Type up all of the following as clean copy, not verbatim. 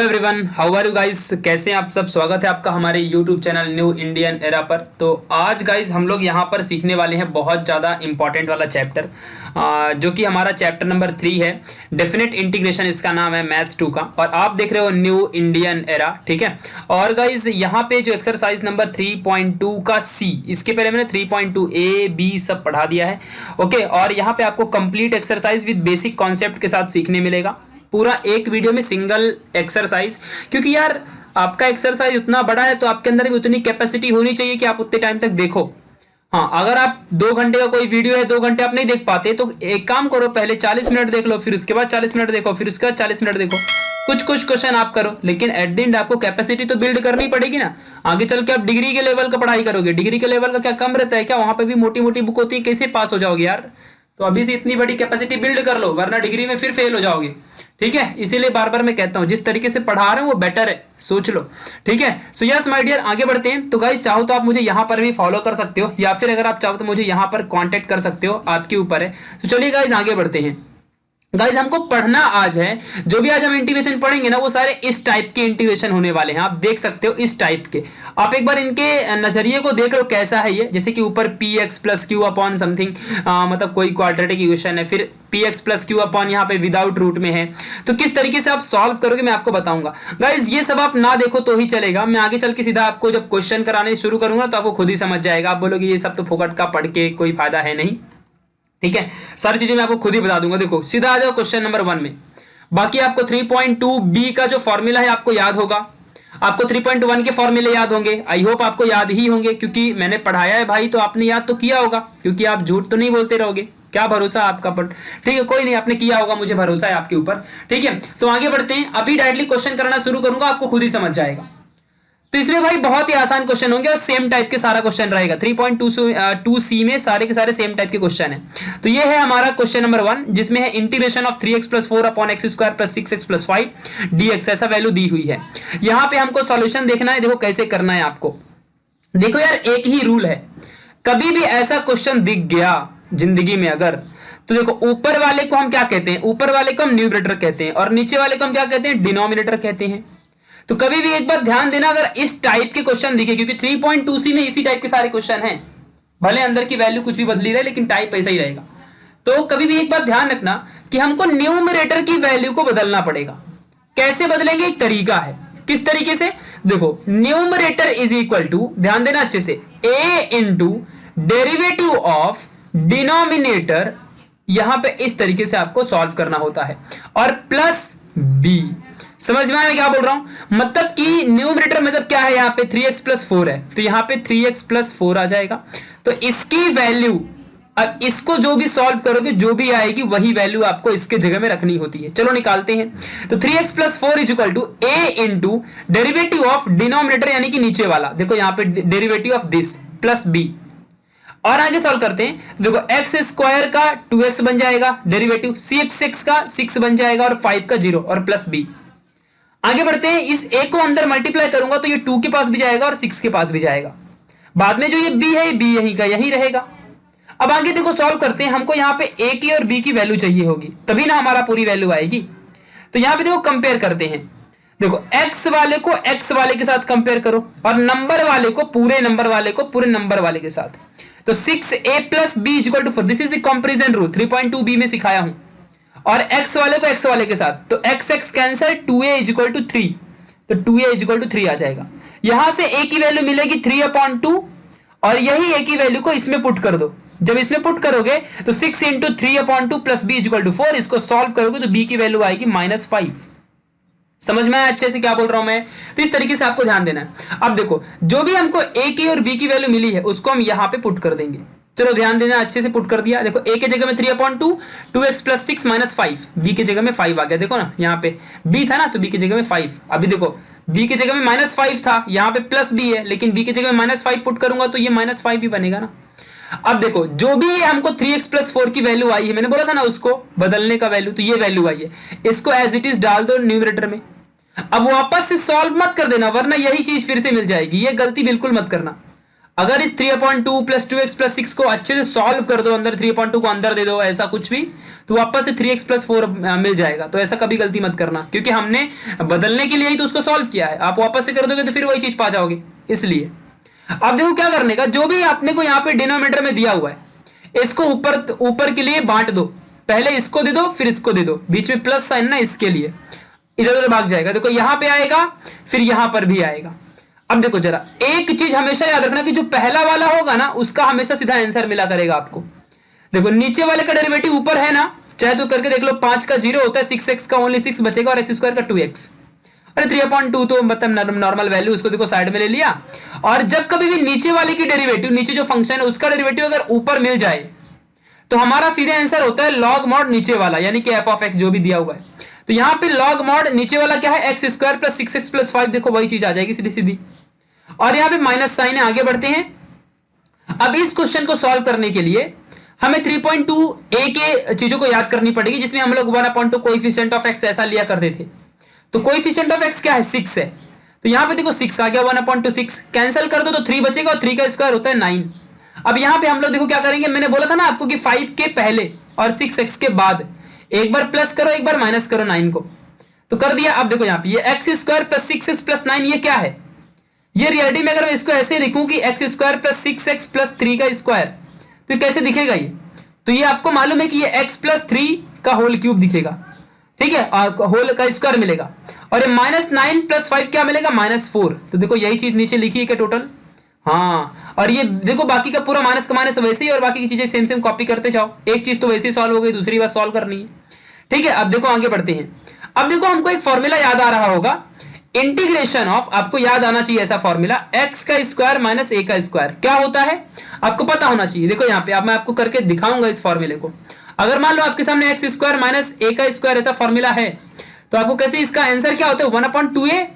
Everyone, how are you guys. कैसे हैं आप सब। स्वागत है आपका हमारे YouTube channel new Indian era पर। तो आज गाइस हम लोग यहाँ पर सीखने वाले हैं बहुत ज़्यादा इंपॉर्टेंट वाला चैप्टर, जो कि हमारा चैप्टर नंबर 3 है। डेफिनेट इंटीग्रेशन इसका नाम है, मैथ्स 2 का। और आप देख रहे हो न्यू इंडियन एरा, ठीक है। और गाइस यहाँ पे जो एक्सरसाइज नंबर 3.2 का सी, इसके पहले मैंने 3.2 ए बी सब पढ़ा दिया है, ओके। और यहाँ पे आपको complete exercise with basic concept के साथ सीखने मिलेगा, पूरा एक वीडियो में सिंगल एक्सरसाइज। क्योंकि यार आपका एक्सरसाइज उतना बड़ा है तो आपके अंदर भी उतनी कैपेसिटी होनी चाहिए कि आप उतने टाइम तक देखो। हाँ, अगर आप 2 घंटे का कोई वीडियो है, 2 घंटे आप नहीं देख पाते तो एक काम करो, पहले 40 मिनट देख लो, फिर उसके बाद 40 मिनट देखो, फिर उसके बाद 40 मिनट देखो। कुछ कुछ क्वेश्चन आप करो, लेकिन एट द एंड आपको कैपेसिटी तो बिल्ड करनी पड़ेगी ना। आगे चल के आप डिग्री के लेवल का पढ़ाई करोगे, डिग्री के लेवल का क्या कम रहता है क्या? वहां पे भी मोटी मोटी बुक होती है, कैसे पास हो जाओगे यार। तो अभी से इतनी बड़ी कैपेसिटी बिल्ड कर लो, वरना डिग्री में फिर फेल हो जाओगे, ठीक है। इसीलिए बार बार मैं कहता हूं जिस तरीके से पढ़ा रहे हो वो बेटर है, सोच लो, ठीक है। सो यस माय डियर, आगे बढ़ते हैं। तो गाइस चाहो तो आप मुझे यहां पर भी फॉलो कर सकते हो, या फिर अगर आप चाहो तो मुझे यहां पर कांटेक्ट कर सकते हो, आपके ऊपर है। तो चलिए गाइस आगे बढ़ते हैं। गाइस हमको पढ़ना आज है, जो भी आज हम इंटीग्रेशन पढ़ेंगे ना वो सारे इस टाइप के इंटीग्रेशन होने वाले हैं। आप देख सकते हो इस टाइप के। आप एक बार इनके नजरिए को देख लो कैसा है ये। जैसे कि ऊपर P x plus Q upon something, मतलब कोई क्वाड्रेटिक इक्वेशन है, फिर P x plus Q upon यहाँ पे विदाउट रूट में है। तो किस तरीके से आप सॉल्व करोगे मैं आपको बताऊंगा। गाइस ये सब आप ना देखो तो ही चलेगा, मैं आगे चल के सीधा आपको जब क्वेश्चन कराने शुरू करूंगा तो आपको खुद ही समझ जाएगा। आप बोलोगे ये सब तो फोकट का पढ़ के कोई फायदा है नहीं, ठीक है। सारी चीजें मैं आपको खुद ही बता दूंगा। देखो सीधा आ जाओ क्वेश्चन नंबर 1 में। बाकी आपको 3.2 बी का जो फॉर्मूला है आपको याद होगा, आपको 3.1 के फॉर्मूले याद होंगे। आई होप आपको याद ही होंगे, क्योंकि मैंने पढ़ाया है भाई, तो आपने याद तो किया होगा, क्योंकि आप झूठ तो नहीं बोलते रहोगे। क्या भरोसा आपका पर, ठीक है। कोई नहीं, आपने किया होगा, मुझे भरोसा है आपके ऊपर, ठीक है। तो आगे बढ़ते हैं। अभी डायरेक्टली क्वेश्चन करना शुरू करूंगा, आपको खुद ही समझ जाएगा। तो इसमें भाई बहुत ही आसान क्वेश्चन होंगे और सेम टाइप के सारा क्वेश्चन रहेगा। 3.2 सी में सारे के सारे सेम टाइप के क्वेश्चन है। तो ये है हमारा क्वेश्चन नंबर 1, जिसमें है integration of 3x plus 4 upon x square plus 6x plus 5 dx, ऐसा वैल्यू दी हुई है। यहाँ पे हमको सॉल्यूशन देखना है। देखो कैसे करना है आपको। देखो यार एक ही रूल है, कभी भी ऐसा क्वेश्चन दिख गया जिंदगी में अगर, तो देखो ऊपर वाले को हम क्या कहते हैं? ऊपर वाले को हम न्यूमरेटर कहते हैं, और नीचे वाले को हम क्या कहते हैं? डिनोमिनेटर कहते हैं। तो कभी भी एक बार ध्यान देना, अगर इस टाइप के क्वेश्चन दिखे, क्योंकि 3.2 सी में इसी टाइप के सारे क्वेश्चन हैं, भले अंदर की वैल्यू कुछ भी बदली रहे लेकिन टाइप ऐसा ही रहेगा। तो कभी भी एक बात ध्यान रखना कि हमको न्यूमरेटर की वैल्यू को बदलना पड़ेगा। कैसे बदलेंगे? एक तरीका है। किस तरीके से? देखो न्यूमरेटर इज इक्वल टू, ध्यान देना अच्छे से, a into derivative of denominator. यहां पे इस तरीके से आपको सॉल्व करना होता है, और प्लस b। समझ में आया मैं क्या बोल रहा हूं? मतलब कि न्यूमरेटर मतलब क्या है? यहाँ पे 3x प्लस 4 है, तो यहाँ पे 3x प्लस 4 आ जाएगा। तो इसकी वैल्यू, अब इसको जो भी सॉल्व करोगे जो भी आएगी वही वैल्यू आपको इसके जगह में रखनी होती है। चलो निकालते हैं। तो 3x plus 4 is equal to a into derivative of denominator, यानी कि नीचे वाला, देखो यहाँ पे derivative of this plus b। और आगे सॉल्व करते हैं। देखो एक्स स्क्वायर का 2x बन जाएगा, डेरिवेटिव 6x का 6 बन जाएगा, और 5 का 0, और प्लस b। आगे बढ़ते हैं। इस a को अंदर मल्टीप्लाई करूंगा तो ये 2 के पास भी जाएगा और 6 के पास भी जाएगा। बाद में जो ये b है, ये b यहीं का यहीं रहेगा। अब आगे देखो सॉल्व करते हैं। हमको यहाँ पे a की और b की वैल्यू चाहिए होगी, तभी ना हमारा पूरी वैल्यू आएगी। तो यहाँ पे देखो कंपेयर करते हैं। देखो x वाले को x वाले के साथ कंपेयर करो, और नंबर वाले को पूरे नंबर वाले को पूरे नंबर वाले के साथ। तो 6a plus b equal to 4, this is the comparison rule, 3.2 b में सिखाया हूं। और x वाले को x वाले के साथ, तो x x cancel, 2a is equal to 3, तो 2a इज इक्वल टू 3 आ जाएगा। यहां से a की वैल्यू मिलेगी 3/2, और यही a की वैल्यू को इसमें पुट कर दो। जब इसमें पुट करोगे तो 6 into 3/2 plus b is equal to 4, इसको सॉल्व करोगे तो b की वैल्यू आएगी -5। समझ में आया अच्छे से क्या बोल रहा हूं मैं? तो इस तरीके से आपको ध्यान देना है। अब देखो जो भी हमको a की और b की वैल्यू मिली है उसको हम यहां पे पुट कर देंगे। चलो ध्यान देना, अच्छे से पुट कर दिया। देखो a के जगह में 3/2, 2x प्लस 6 माइनस 5, b के जगह में 5 आ गया। देखो ना यहाँ पे b था ना, तो b के जगह में 5। अभी देखो b के जगह में -5 था, यहाँ पे प्लस b है, लेकिन b के जगह में -5 पुट करूंगा तो ये -5 भी बनेगा ना। अब देखो जो भी हमको 3x प्लस 4 की वैल्यू आई है, मैंने बोला था ना उसको बदलने का वैल्यू, तो ये वैल्यू आई है, इसको एज इट इज डाल दो न्यूमरेटर में। अब वापस से सॉल्व मत कर देना, वरना यही चीज फिर से मिल जाएगी। ये गलती बिल्कुल मत करना। अगर इस 3/2 प्लस 2x प्लस 6 को अच्छे से सॉल्व कर दो, अंदर 3/2 को अंदर दे दो, ऐसा कुछ भी, तो वापस से 3x प्लस 4 मिल जाएगा। तो ऐसा कभी गलती मत करना, क्योंकि हमने बदलने के लिए ही तो उसको सॉल्व किया है। आप वापस से कर दोगे तो फिर वही चीज पा जाओगे। इसलिए अब देखो क्या करने का, जो भी आपने को यहाँ पे डिनोमिनेटर में दिया हुआ है, इसको ऊपर के लिए बांट दो। पहले इसको दे दो, फिर इसको दे दो, बीच में प्लस साइन ना, इसके लिए इधर उधर भाग जाएगा। देखो यहां पे आएगा, फिर यहां पर भी आएगा। अब देखो जरा एक चीज हमेशा याद रखना कि जो पहला वाला होगा ना, उसका हमेशा सीधा आंसर मिला करेगा आपको। देखो नीचे वाले का डेरिवेटिव ऊपर है ना, चाहे तो करके देख लो, 5 का 0 होता है, 6x का ओनली 6 बचेगा और x² का 2x। अरे 3/2 तो मतलब नॉर्मल वैल्यू, उसको देखो साइड में ले लिया। और जब कभी भी नीचे वाले की डेरिवेटिव, नीचे जो फंक्शन है उसका डेरिवेटिव अगर ऊपर मिल जाए, तो हमारा सीधे आंसर होता है लॉग मॉड नीचे वाला, यानी कि f(x) जो भी दिया हुआ है। तो यहां पे लॉग मॉड नीचे वाला क्या है, x² प्लस 6x प्लस 5, देखो वही चीज आ जाएगी सीधी सीधी। और यहाँ पे माइनस साइन है, आगे बढ़ते हैं। अब इस क्वेश्चन को सॉल्व करने के लिए हमें 3.2a के चीजों को याद करनी पड़ेगी, जिसमें हम लोग 1/2 कोएफिशिएंट ऑफ x ऐसा लिया करते थे। तो कोएफिशिएंट ऑफ x क्या है, 6 है। तो यहाँ पे देखो 6 आ गया, 1/6 कैंसिल कर दो तो 3 बचेगा, और 3 का स्क्वायर होता है 9। अब यहाँ पे हम लोग देखो क्या करेंगे, मैंने बोला था ना आपको कि 5 के पहले और 6x के बाद एक बार प्लस करो, एक बार माइनस करो 9 को, तो कर दिया। अब देखो यहाँ पे ये x² प्लस 6x प्लस 9 ये क्या है, ये रियलिटी में अगर मैं इसको ऐसे लिखूं कि x² प्लस 6x प्लस 3 का स्क्वायर, तो कैसे दिखेगा ये, तो ये आपको मालूम है कि ये x प्लस 3 का होल क्यूब दिखेगा, ठीक है, होल का स्क्वायर मिलेगा। और ये -9 प्लस 5 क्या मिलेगा, -4। तो देखो यही चीज नीचे लिखी है क्या टोटल, हाँ। और ये देखो बाकी का पूरा माइनस का माइनस वैसे ही, और बाकी की चीजें सेम सेम कॉपी करते जाओ। एक चीज तो वैसे ही सॉल्व हो गई, दूसरी बात सॉल्व करनी है, ठीक है। अब देखो आगे बढ़ते हैं। अब देखो हमको एक फॉर्मूला याद आ रहा होगा, इंटीग्रेशन ऑफ, आपको याद आना चाहिए ऐसा फॉर्मूला, x का स्क्वायर माइनस a का स्क्वायर क्या होता है, आपको पता होना चाहिए। देखो यहाँ पे अब मैं आपको करके दिखाऊंगा इस फॉर्मूले को। अगर मान लो आपके सामने x² माइनस a का स्क्वायर ऐसा फॉर्मूला है, तो आपको कैसे, इसका आंसर क्या होता है, 1/2a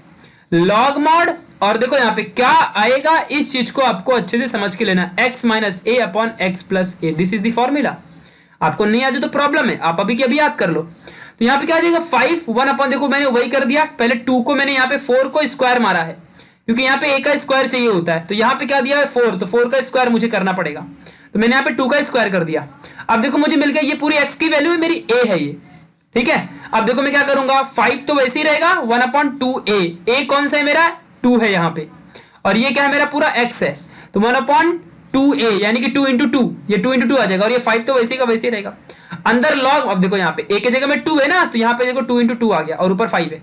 लॉग मॉड, और देखो यहाँ पे क्या आएगा, इस चीज को आपको अच्छे से समझ के लेना, x minus a upon x plus a, this is the formula. आपको नहीं आ जाए तो प्रॉब्लम है, आप अभी के अभी याद कर लो। तो यहाँ पे क्या आ जाएगा, 5 1/, देखो मैंने वही कर दिया, पहले 2 को मैंने यहाँ पे 4 को स्क्वायर मारा है, क्योंकि यहाँ पे a का स्क्वायर चाहिए होता है। तो यहाँ पे क्या दिया है 4, तो 4 का स्क्वायर मुझे करना पड़ेगा, तो मैंने यहाँ पे 2 का स्क्वायर कर दिया। अब देखो मुझे मिल गया, ये पूरी x की वैल्यू है, मेरी a है ये, ठीक है। अब देखो मैं क्या करूंगा, 5 तो वैसे ही रहेगा, 1/2a, a कौन सा है मेरा, 2 है यहाँ पे, और ये क्या है मेरा पूरा x है, तो 1/2a यानी कि 2 × 2, ये 2 × 2 आ जाएगा, और ये 5 तो वैसे ही का वैसे ही रहेगा। अंदर लॉग, अब देखो यहाँ पे a की जगह में 2 है ना, तो यहाँ पे देखो 2 × 2 आ गया, और ऊपर 5 है।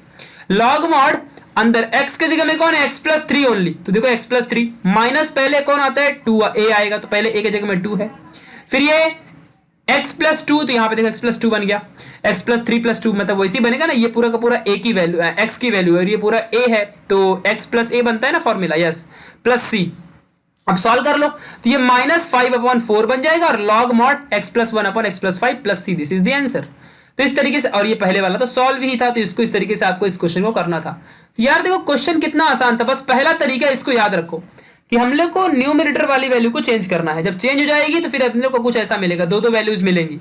लॉग मॉड अंदर x के जगह में कौन है, x प्लस 3 ओनली, तो देखो x प्लस 3 माइनस पहले कौन आता है, 2a आएगा, तो पहले a की जगह में 2 है, फिर ये x प्लस 2, तो यहाँ पे देखो x प्लस 2 बन गया, x प्लस 3 प्लस 2 मतलब वैसे ही बनेगा ना, ये पूरा का पूरा a की वैल्यू, x की वैल्यू है, और ये पूरा a है, तो x प्लस a बनता है ना फॉर्मूला, यस, प्लस c। अब सॉल्व कर लो, तो ये -5/4 बन जाएगा, और log mod x plus 1 upon x plus 5 plus c, this is the answer. तो इस तरीके से, और ये पहले वाला तो सॉल्व ही था, तो इसको इस तरीके से आपको इस क्वेश्चन को करना था। तो यार देखो क्वेश्चन कितना आसान था, बस पहला तरीका इसको याद रखो कि हम लोग को न्यूमरेटर वाली वैल्यू को चेंज करना है। जब चेंज हो जाएगी तो फिर अपने लोग को कुछ ऐसा मिलेगा, दो वैल्यूज मिलेंगी,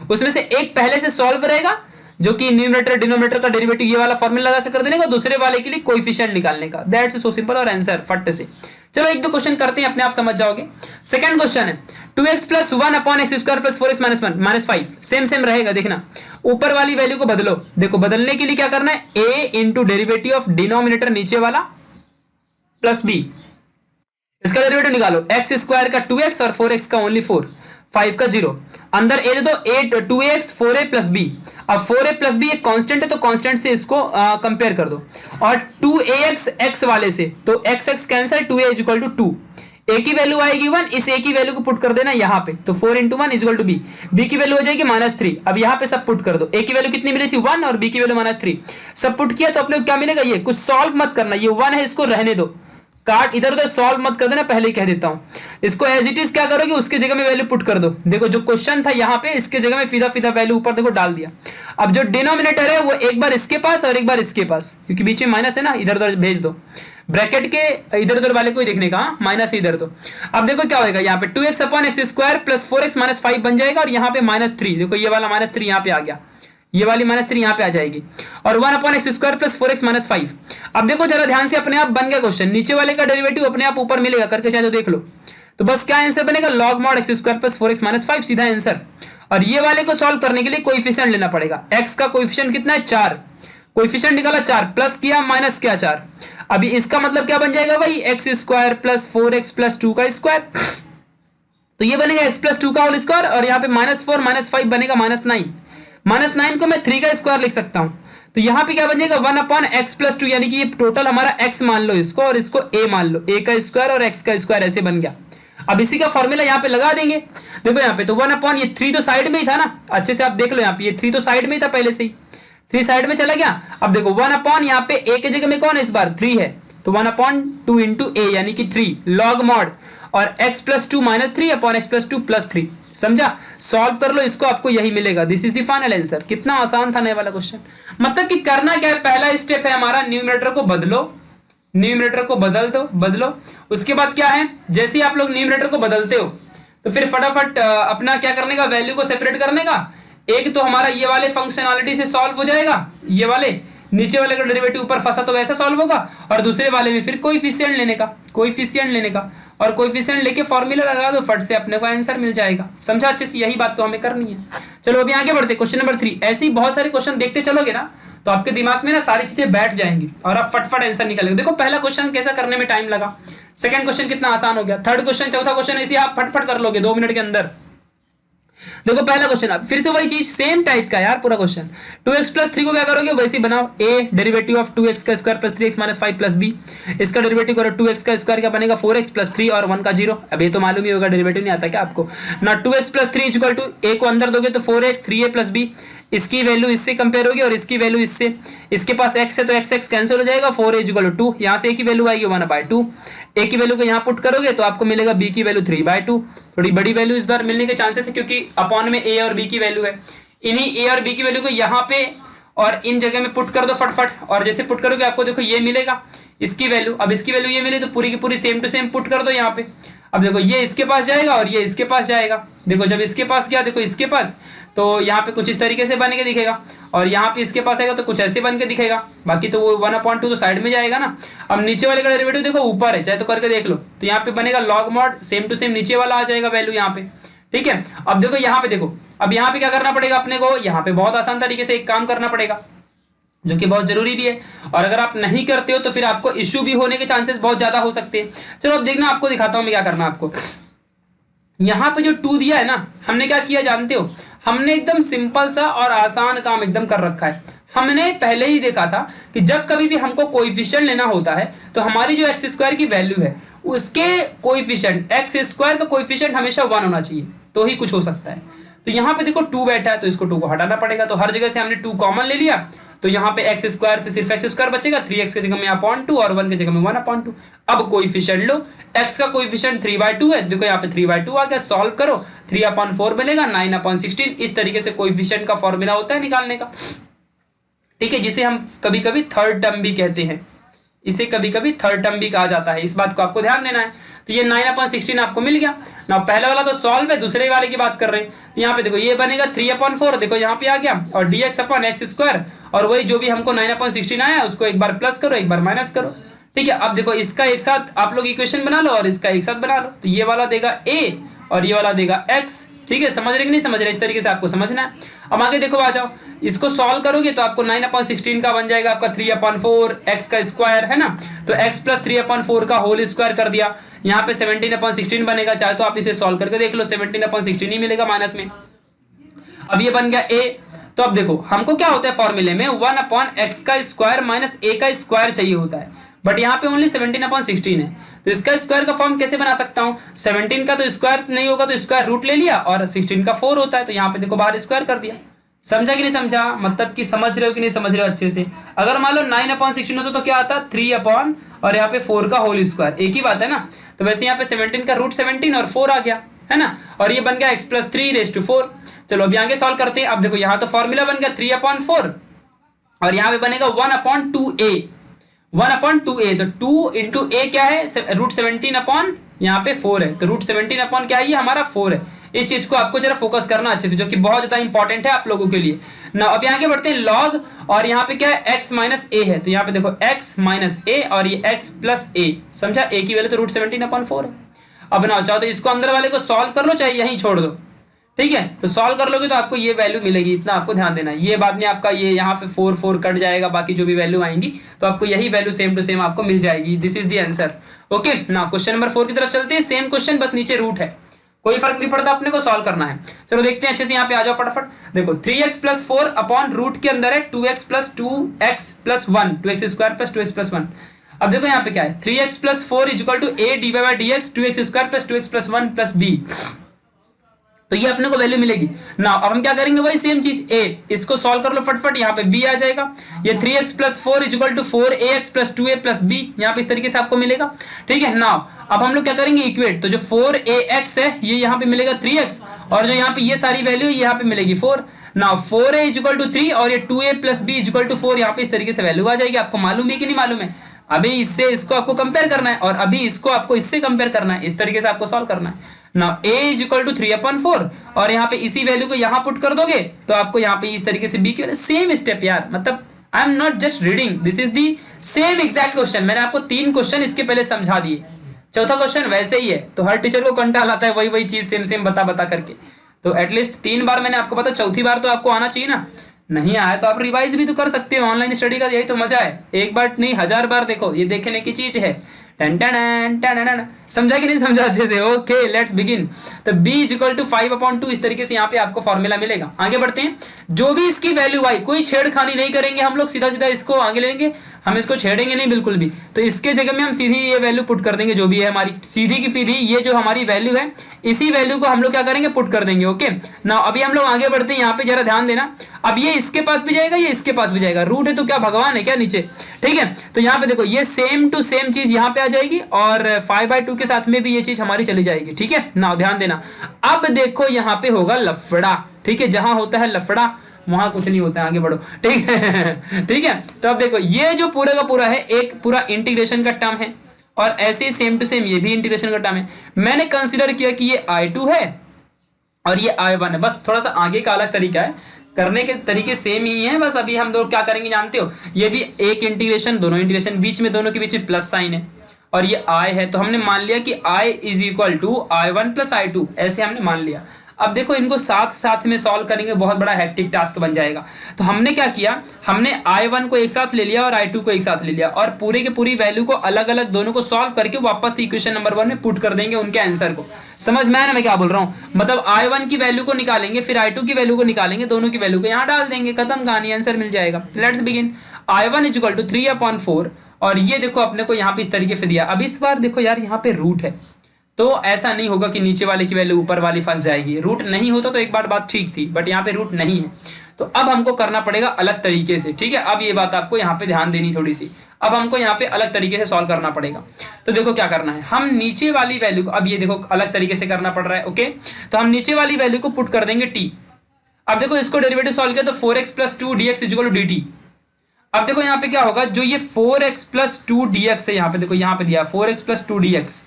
उसमें से एक पहले से सॉल्व रहेगा, जो कि न्यूमरेटर डिनोमिनेटर का डेरिवेटिव ये वाला फॉर्मूला लगा के कर देने का, दूसरे वाले के लिए कोएफिशिएंट निकालने का, दैट्स सो सिंपल, और आंसर फट से। चलो एक दो क्वेश्चन करते हैं, अपने आप समझ जाओगे। सेकंड क्वेश्चन है 2x plus 1 upon x square plus 4x minus 1 minus 5, same same रहेगा, देखना ऊपर वाली वैल्यू को बदलो। देखो बदलने के लिए क्या करना है, a into derivative of denominator नीचे वाला प्लस b, इसका डेरिवेटिव निकालो, x स्क्वायर का 2x और 4x का ओनली 4, 5 का 0, अंदर a दे दो, 8 2x 4a प्लस b। अब 4a प्लस b एक कांस्टेंट है, तो कांस्टेंट से इसको कंपेयर कर दो, और 2ax x वाले से, तो x x cancel, 2a is equal to 2, a की वैल्यू आएगी 1, इस a की वैल्यू को पुट कर देना यहाँ पे, तो 4 × 1 is equal to b, b की वैल्यू हो जाएगी -3। अब यहाँ पे सब पुट कर दो, a की वैल्यू कितनी मिली थी 1, और b की वैल्यू -3, सब पुट किया तो अपने को क्या मिलेगा, ये कुछ सॉल्व मत करना, ये 1 है इसको रहने दो, काट इधर उधर सॉल्व मत कर देना, पहले ही कह देता हूं। इसको एज इट इज क्या करोगे, उसके जगह में वैल्यू पुट कर दो। देखो जो क्वेश्चन था यहाँ पे, इसके जगह में फीधा फीधा वैल्यू ऊपर देखो डाल दिया। अब जो डिनोमिनेटर है वो एक बार इसके पास और एक बार इसके पास, क्योंकि बीच में माइनस है ना, इधर उधर भेज दो, ब्रैकेट के इधर उधर वाले को ही देखने का, माइनस इधर दो। अब देखो क्या होगा, यहाँ पे 2x upon x square plus 4x minus 5 बन जाएगा, और यहाँ पे -3, देखो ये वाला -3 यहाँ पे आ गया, ये वाली -3 यहाँ पे आ जाएगी, और 1/x² प्लस 4x - 5। अब देखो जरा ध्यान से, अपने आप बन गया क्वेश्चन, नीचे वाले का डेरिवेटिव अपने आप ऊपर मिलेगा, करके चाहे तो देख लो। तो बस क्या आंसर बनेगा, log mod x² plus 4x - 5, सीधा आंसर। और ये वाले को सॉल्व करने के लिए कोएफिशिएंट लेना पड़ेगा। x का कोएफिशिएंट कितना है, 4, कोएफिशिएंट निकाला 4, प्लस किया माइनस किया 4। अभी इसका मतलब क्या बन जाएगा भाई, x² प्लस 4x प्लस 2 का स्क्वायर। तो ये बनेगा x प्लस 2 का होल स्क्वायर, और यहाँ पे -4 - 5 बनेगा -9। -9 को मैं 3 का स्क्वायर लिख सकता हूँ। तो यहाँ पे क्या बन जाएगा, 1/x प्लस 2, यानी कि ये टोटल हमारा x मान लो इसको, और इसको a मान लो, a का स्क्वायर और x का स्क्वायर, ऐसे बन गया। अब इसी का फॉर्मूला यहाँ पे लगा देंगे। देखो यहाँ पे तो 1 ये 3 तो साइड में ही था ना, अच्छे से आप देख लो, यहाँ पे ये 3 तो साइड में ही था पहले से ही, 3 साइड में चला गया। अब देखो 1 यहाँ पे a के जगह में कौन है, इस बार 3 है, तो 1/2 इंटू a यानी कि 3 log mod, और x plus 2 -3 upon x plus 2 plus 3। समझा, सॉल्व कर लो इसको, आपको यही मिलेगा। This is the final answer. कितना आसान था नए वाला क्वेश्चन। मतलब कि करना क्या है, पहला स्टेप है हमारा, न्यूमरेटर को बदलो, न्यूमरेटर को बदलो। उसके बाद क्या है, जैसे ही आप लोग न्यूमरेटर को बदलते हो तो फिर फटाफट अपना क्या करने का, वैल्यू को सेपरेट करने का। एक तो हमारा ये वाले फंक्शनैलिटी से सॉल्व हो जाएगा, ये वाले नीचे वाले का डेरिवेटिव ऊपर फंसा तो वैसा सॉल्व होगा, और दूसरे वाले में फिर कोएफिशिएंट लेने का, और कोएफिशिएंट लेके फॉर्मूला लगा दो, फट से अपने को आंसर मिल जाएगा। समझा अच्छे से, यही बात तो हमें करनी है। चलो अभी आगे बढ़ते, क्वेश्चन नंबर 3। ऐसे ही बहुत सारे क्वेश्चन देखते चलोगे ना, तो आपके दिमाग में ना सारी चीजें बैठ जाएंगी, और आप फटफट आंसर निकालेंगे। देखो पहला क्वेश्चन कैसा करने में टाइम लगा, सेकंड क्वेश्चन कितना आसान हो गया, थर्ड क्वेश्चन, चौथा क्वेश्चन ऐसे आप फटफट कर लोगे 2 मिनट के अंदर। देखो पहला क्वेश्चन, अब फिर से वही चीज, सेम टाइप का यार पूरा क्वेश्चन। 2x प्लस 3 को क्या करोगे, वैसे ही बनाओ, a डेरिवेटिव ऑफ 2x का square plus 3x - 5 plus b, इसका डेरिवेटिव करो, 2x का स्क्वायर क्या बनेगा, 4x प्लस 3 और 1 का 0। अब ये तो मालूम ही होगा, डेरिवेटिव नहीं आता क्या आपको ना। 2x plus 3 equal to, a को अंदर दोगे तो 4x, 3a प्लस b, इसकी वैल्यू इससे कंपेयर होगी और इसकी वैल्यू इससे, इसके पास x है तो x कैंसिल हो जाएगा, 4a इक्वल टू 2, यहाँ से a की वैल्यू आएगी 1/2, a की वैल्यू को यहाँ पुट करोगे तो आपको मिलेगा b की वैल्यू 3/2। थोड़ी बड़ी वैल्यू इस बार मिलने के चांसेस है, क्योंकि अपॉन में a और b की वैल्यू है। इन्हीं a और b की वैल्यू को यहाँ पे और इन जगह में पुट कर दो फटफट, और जैसे पुट करोगे आपको देखो ये मिलेगा इसकी वैल्यू, अब इसकी वैल्यू ये मिले तो पूरी की पूरी सेम टू सेम पुट कर दो यहाँ पे। अब देखो ये इसके पास जाएगा और ये इसके पास जाएगा, देखो जब इसके पास गया, देखो इसके पास, तो यहाँ पे कुछ इस तरीके से बन के दिखेगा, और यहाँ पे इसके पास आएगा तो कुछ ऐसे बन के दिखेगा। बाकी तो वो 1/2 तो साइड में जाएगा ना। अब नीचे वाले का डेरिवेटिव देखो ऊपर है, चाहे तो करके देख लो, तो यहाँ पे बनेगा log mod, same to same नीचे वाला आ जाएगा वैल्यू यहाँ पे, ठीक है। अब देखो यहाँ पे, देखो अब यहाँ पे क्या करना पड़ेगा अपने को, यहाँ पे बहुत आसान तरीके से एक काम करना पड़ेगा, जो कि बहुत जरूरी भी है, और अगर आप नहीं करते हो तो फिर आपको इश्यू भी होने के चांसेस बहुत ज्यादा हो सकते हैं। चलो अब देखना, आपको दिखाता हूं मैं क्या करना। आपको यहाँ पे जो 2 दिया है ना, हमने क्या किया जानते हो, हमने एकदम सिंपल सा और आसान काम एकदम कर रखा है। हमने पहले ही देखा था कि जब कभी भी हमको कोएफिशिएंट लेना होता है तो हमारी जो x² की वैल्यू है उसके कोएफिशिएंट, x² का कोएफिशिएंट हमेशा 1 होना चाहिए, तो ही कुछ हो सकता है। तो यहाँ पे देखो 2 बैठा है, तो इसको 2 को हटाना पड़ेगा, तो हर जगह से हमने 2 कॉमन ले लिया, तो यहाँ पे x² से सिर्फ x² बचेगा, 3x की जगह में अपॉन 2 और 1 की जगह में 1/2। अब कोएफिशिएंट लो, x का कोएफिशिएंट 3/2 है, देखो यहाँ पे 3/2 आ गया, सॉल्व करो, 3/4 बनेगा, 9/16। इस तरीके से कोएफिशिएंट का फॉर्मूला होता है निकालने का, ठीक है, जिसे हम कभी कभी थर्ड टर्म भी कहते हैं, इसे कभी कभी थर्ड टर्म भी कहा जाता है, इस बात को आपको ध्यान देना है। तो ये 9/16 आपको मिल गया ना। पहला वाला तो सॉल्व है, दूसरे वाले की बात कर रहे हैं, तो यहाँ पे देखो ये बनेगा 3/4, देखो यहाँ पे आ गया, और dx/x², और वही जो भी हमको 9/16 आया उसको एक बार प्लस करो, एक बार माइनस करो, ठीक है। अब देखो इसका एक साथ आप लोग इक्वेशन बना लो और इसका एक साथ बना लो, तो ये वाला देगा a और ये वाला देगा x, ठीक है। समझ रहे कि नहीं समझ रहे, इस तरीके से आपको समझना है। अब आगे देखो, आ जाओ, इसको सॉल्व करोगे तो आपको 9/16 का बन जाएगा आपका 3/4 x का स्क्वायर, है ना, तो x प्लस 3/4 का होल स्क्वायर कर दिया, यहाँ पे 17/16 बनेगा, चाहे तो आप इसे सॉल्व करके देख लो, 17/16 ही मिलेगा माइनस में। अब ये बन गया a। तो अब देखो हमको क्या होता है फॉर्मूले में, 1/x का स्क्वायर माइनस a का स्क्वायर चाहिए होता है, बट यहाँ पे ओनली 17/16 है, तो इसका स्क्वायर का फॉर्म कैसे बना सकता हूँ, 17 का तो स्क्वायर नहीं होगा तो स्क्वायर रूट ले लिया, और 16 का 4 होता है, तो यहाँ पे देखो बाहर स्क्वायर कर दिया। समझा कि नहीं समझा, मतलब कि समझ रहे हो कि नहीं समझ रहे हो अच्छे से। अगर मान लो 9/16 होता तो क्या आता, 3 और यहाँ पे 4 का होल स्क्वायर, एक ही बात है ना। तो वैसे यहाँ पे 17 का रूट 17 और 4 आ गया, है ना, और ये बन गया x प्लस 3/4। चलो अभी आगे सॉल्व करते हैं। अब देखो यहाँ तो फॉर्मूला बन गया 3/4, और यहाँ पे बनेगा 1/2a, 1/2a, तो 2 इंटू a क्या है, रूट 17 अपॉन यहाँ पे 4 है, तो रूट 17 अपॉन क्या है, ये हमारा 4 है। इस चीज को आपको जरा फोकस करना अच्छे से, जो कि बहुत ज्यादा इंपॉर्टेंट है आप लोगों के लिए। ना अब यहाँ आगे बढ़ते हैं लॉग, और यहाँ पे क्या है x माइनस ए है, तो यहाँ पे देखो x माइनस ए और ये x प्लस ए, समझा, a की वैल्यू तो रूट 17/4 है। अब ना चाहो तो इसको अंदर वाले को सॉल्व कर लो, चाहे यहीं छोड़ दो, ठीक है, तो सॉल्व कर लोगे तो आपको ये वैल्यू मिलेगी, इतना आपको ध्यान देना है। ये बाद में आपका ये यहाँ पे 4 कट जाएगा, बाकी जो भी वैल्यू आएंगी तो आपको यही वैल्यू सेम टू सेम आपको मिल जाएगी। This is the answer. Okay ना, क्वेश्चन नंबर 4 की तरफ चलते हैं। सेम क्वेश्चन, बस नीचे रूट है, कोई फर्क नहीं पड़ता, अपने को सॉल्व करना है। चलो देखते हैं अच्छे से, यहाँ पे आ जाओ फटाफट। देखो 3x प्लस 4 अपॉन रूट के अंदर है 2x plus 2x plus 1, 2x square plus 2x plus 1। अब देखो यहाँ पे क्या है, 3x plus 4 equal to a dy by dx 2x square plus 2x plus 1 plus b, तो ये अपने को वैल्यू मिलेगी ना। अब हम क्या करेंगे भाई, सेम चीज a, इसको सॉल्व कर लो फटफट, यहाँ पे b आ जाएगा। ये 3x plus 4 equal to 4ax plus 2a plus b, यहाँ पे इस तरीके से आपको मिलेगा, ठीक है ना। अब हम लोग क्या करेंगे, इक्वेट, तो जो 4ax है ये यहाँ पे मिलेगा 3x, और जो यहाँ पे ये सारी वैल्यू है यहाँ पे मिलेगी 4 ना। 4a इक्वल टू 3 और ये 2a plus b equal to 4, यहाँ पे इस तरीके से वैल्यू आ जाएगी। आपको मालूम है कि नहीं मालूम है, अभी इससे इसको आपको कंपेयर करना है, और अभी इसको आपको इससे कंपेयर करना है, इस तरीके से आपको सॉल्व करना है ना। a इज इक्वल टू 3/4, और यहाँ पे इसी वैल्यू को यहाँ पुट कर दोगे तो आपको यहाँ पे इस तरीके से b की वैल्यू, सेम स्टेप यार, मतलब I am not just reading, this is the same exact question. मैंने आपको 3 क्वेश्चन इसके पहले समझा दिए, चौथा क्वेश्चन वैसे ही है, तो हर टीचर को कंटाल आता है वही चीज सेम सेम बता बता करके, तो एटलीस्ट 3 बार मैंने आपको पता, चौथी बार तो आपको आना चाहिए ना। नहीं आया तो आप रिवाइज भी तो कर सकते हो, ऑनलाइन स्टडी का यही तो मजा है, एक बार नहीं 1000 बार देखो, ये देखने की चीज है। टन टन टन टन, समझा कि नहीं समझा अच्छे से? Okay let's begin. तो b इक्वल टू 5/2 इस तरीके से यहाँ पे आपको फॉर्मूला मिलेगा। आगे बढ़ते हैं, जो भी इसकी वैल्यू आई, कोई छेड़खानी नहीं करेंगे हम लोग, सीधा सीधा इसको आगे लेंगे, हम इसको छेड़ेंगे नहीं बिल्कुल भी। तो इसके जगह में हम सीधी ये वैल्यू पुट कर देंगे, जो भी है हमारी सीधी की सीधी ये जो हमारी वैल्यू है, इसी वैल्यू को हम लोग क्या करेंगे, पुट कर देंगे। ओके ना, अभी हम लोग आगे बढ़ते हैं, यहाँ पे जरा ध्यान देना। अब ये इसके पास भी जाएगा, ये इसके पास भी जाएगा, रूट है तो क्या भगवान है क्या नीचे, ठीक है। तो यहाँ पे देखो ये सेम टू सेम चीज यहाँ पे आ जाएगी, और 5/2 के साथ में भी ये चीज हमारी चली जाएगी, ठीक है ना, ध्यान देना। अब देखो यहाँ पे होगा लफड़ा, ठीक है, जहां होता है लफड़ा वहां कुछ नहीं होता है, आगे बढ़ो, ठीक है ठीक है। तो अब देखो ये जो पूरा का पूरा है एक पूरा इंटीग्रेशन का टर्म है, और ऐसे सेम टू सेम ये भी इंटीग्रेशन का टर्म है। मैंने कंसीडर किया कि ये I2 है और ये I1 है, बस थोड़ा सा आगे का अलग तरीका है, करने के तरीके सेम ही हैं, बस अभी हम लोग क्या करेंगे जानते हो, ये भी एक इंटीग्रेशन, दोनों इंटीग्रेशन, बीच में दोनों के बीच में प्लस साइन है, और ये I है, तो हमने मान लिया कि I is equal to I1 plus I2, ऐसे हमने मान लिया। अब देखो इनको साथ साथ में सॉल्व करेंगे, बहुत बड़ा हेक्टिक टास्क बन जाएगा। तो हमने क्या किया, हमने I1 को एक साथ ले लिया और I2 को एक साथ ले लिया, और पूरे के पूरी वैल्यू को अलग अलग दोनों को सॉल्व करके वापस इक्वेशन नंबर 1 में पुट कर देंगे उनके आंसर को। समझ में आया ना मैं क्या बोल रहा हूँ? मतलब I1 की वैल्यू को निकालेंगे, फिर I2 की वैल्यू को निकालेंगे, दोनों की वैल्यू को यहाँ डाल देंगे, खत्म कहानी, आंसर मिल जाएगा। Let's begin. I1 is equal to 3/4, और ये देखो अपने को यहाँ पे इस तरीके से दिया। अब इस बार देखो यार यहाँ पे रूट है, तो ऐसा नहीं होगा कि नीचे वाले की वैल्यू ऊपर वाली फंस जाएगी। रूट नहीं होता तो एक बार बात ठीक थी, बट यहाँ पे रूट नहीं है, तो अब हमको करना पड़ेगा अलग तरीके से, ठीक है। अब ये बात आपको यहाँ पे ध्यान देनी थोड़ी सी, अब हमको यहाँ पे अलग तरीके से सॉल्व करना पड़ेगा। तो देखो क्या करना है, हम नीचे वाली वैल्यू को, अब ये देखो अलग तरीके से करना पड़ रहा है, ओके। तो हम नीचे वाली वैल्यू को पुट कर देंगे t। अब देखो इसको डेरिवेटिव सॉल्व किया तो 4x plus 2 dx equal to dt। अब देखो यहाँ पे क्या होगा, जो ये 4x प्लस 2 dx है, यहाँ पे देखो यहाँ पे दिया 4x प्लस 2 dx,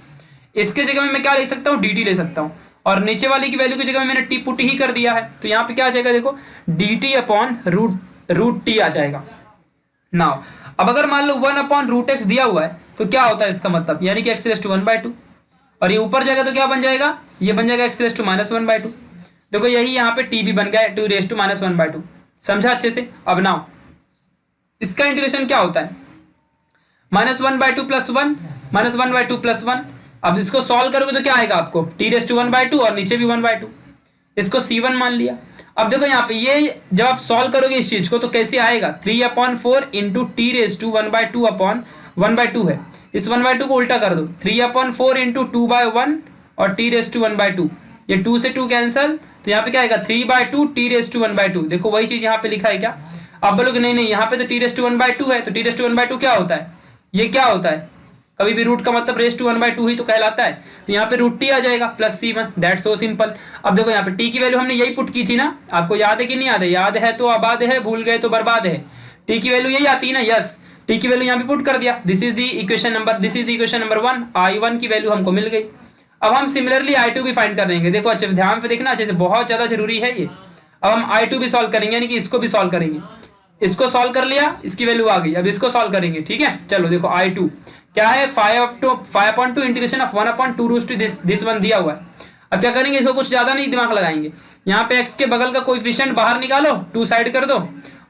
इसके जगह में मैं क्या लिख सकता हूँ, dt ले सकता हूँ, और नीचे वाली की वैल्यू की जगह में मैंने t पुट ही कर दिया है, तो यहाँ पे क्या आ जाएगा, देखो dt अपॉन रूट t आ जाएगा। नाउ अब अगर मान लो 1 अपॉन रूट x दिया हुआ है तो क्या होता है इसका मतलब, यानी कि x रेज़ टू 1/2, और ये ऊपर जाएगा तो क्या बन जाएगा, ये बन जाएगा x रेज़ टू -1/2। देखो यही यहाँ पे t भी बन गया 2 रेज़ टू -1/2, समझा अच्छे से। अब नाउ इसका इंटीग्रेशन क्या होता है, -1/2 प्लस 1, -1/2 प्लस 1। अब इसको सॉल्व करोगे तो क्या आएगा आपको, t रेज़ टू 1/2 और नीचे भी 1/2, इसको c1 मान लिया। अब देखो यहाँ पे ये जब आप सॉल्व करोगे इस चीज को तो कैसे आएगा, 3/4 into t raise to 1/2 upon 1/2 है, इस 1/2 को उल्टा कर दो, 3/4 इंटू 2/1 और टी रेज़ टू 1/2, ये 2 से 2 कैंसल, तो यहाँ पे क्या आएगा 3/2 टी रेज़ टू 1/2। देखो वही चीज यहाँ पे लिखा है क्या, अब बोलोगे नहीं नहीं यहाँ पे तो टी रेज़ टू 1/2 है, तो टी रेज़ टू 1/2 क्या होता है, ये क्या होता है, कभी भी रूट का मतलब रेज़ टू 1/2 ही तो कहलाता है, तो यहाँ पे रूट टी आ जाएगा plus c1, that's so simple. अब देखो यहाँ पे टी की वैल्यू हमने यही पुट की थी ना, आपको याद है कि नहीं याद है, याद है तो आबाद है, भूल गए तो बर्बाद है, टी की वैल्यू यही आती है ना, यस, टी की वैल्यू यहाँ पे पुट कर दिया, this is the equation number 1, I1 की वैल्यू हमको मिल गई। अब हम सिमिलरली I2 भी फाइंड कर लेंगे, देखो अच्छे ध्यान से देखना अच्छे से, बहुत ज्यादा जरूरी है ये। अब हम I2 भी सॉल्व करेंगे, यानी कि इसको भी सॉल्व करेंगे। इसको सॉल्व कर लिया, इसकी वैल्यू आ गई, अब इसको सॉल्व करेंगे। ठीक है, चलो देखो I2 क्या है, 5/2 integration of 1/2 root to this one दिया हुआ है। अब क्या करेंगे, इसको कुछ ज्यादा नहीं दिमाग लगाएंगे, यहाँ पे x के बगल का कोएफिशिएंट बाहर निकालो, 2 साइड कर दो,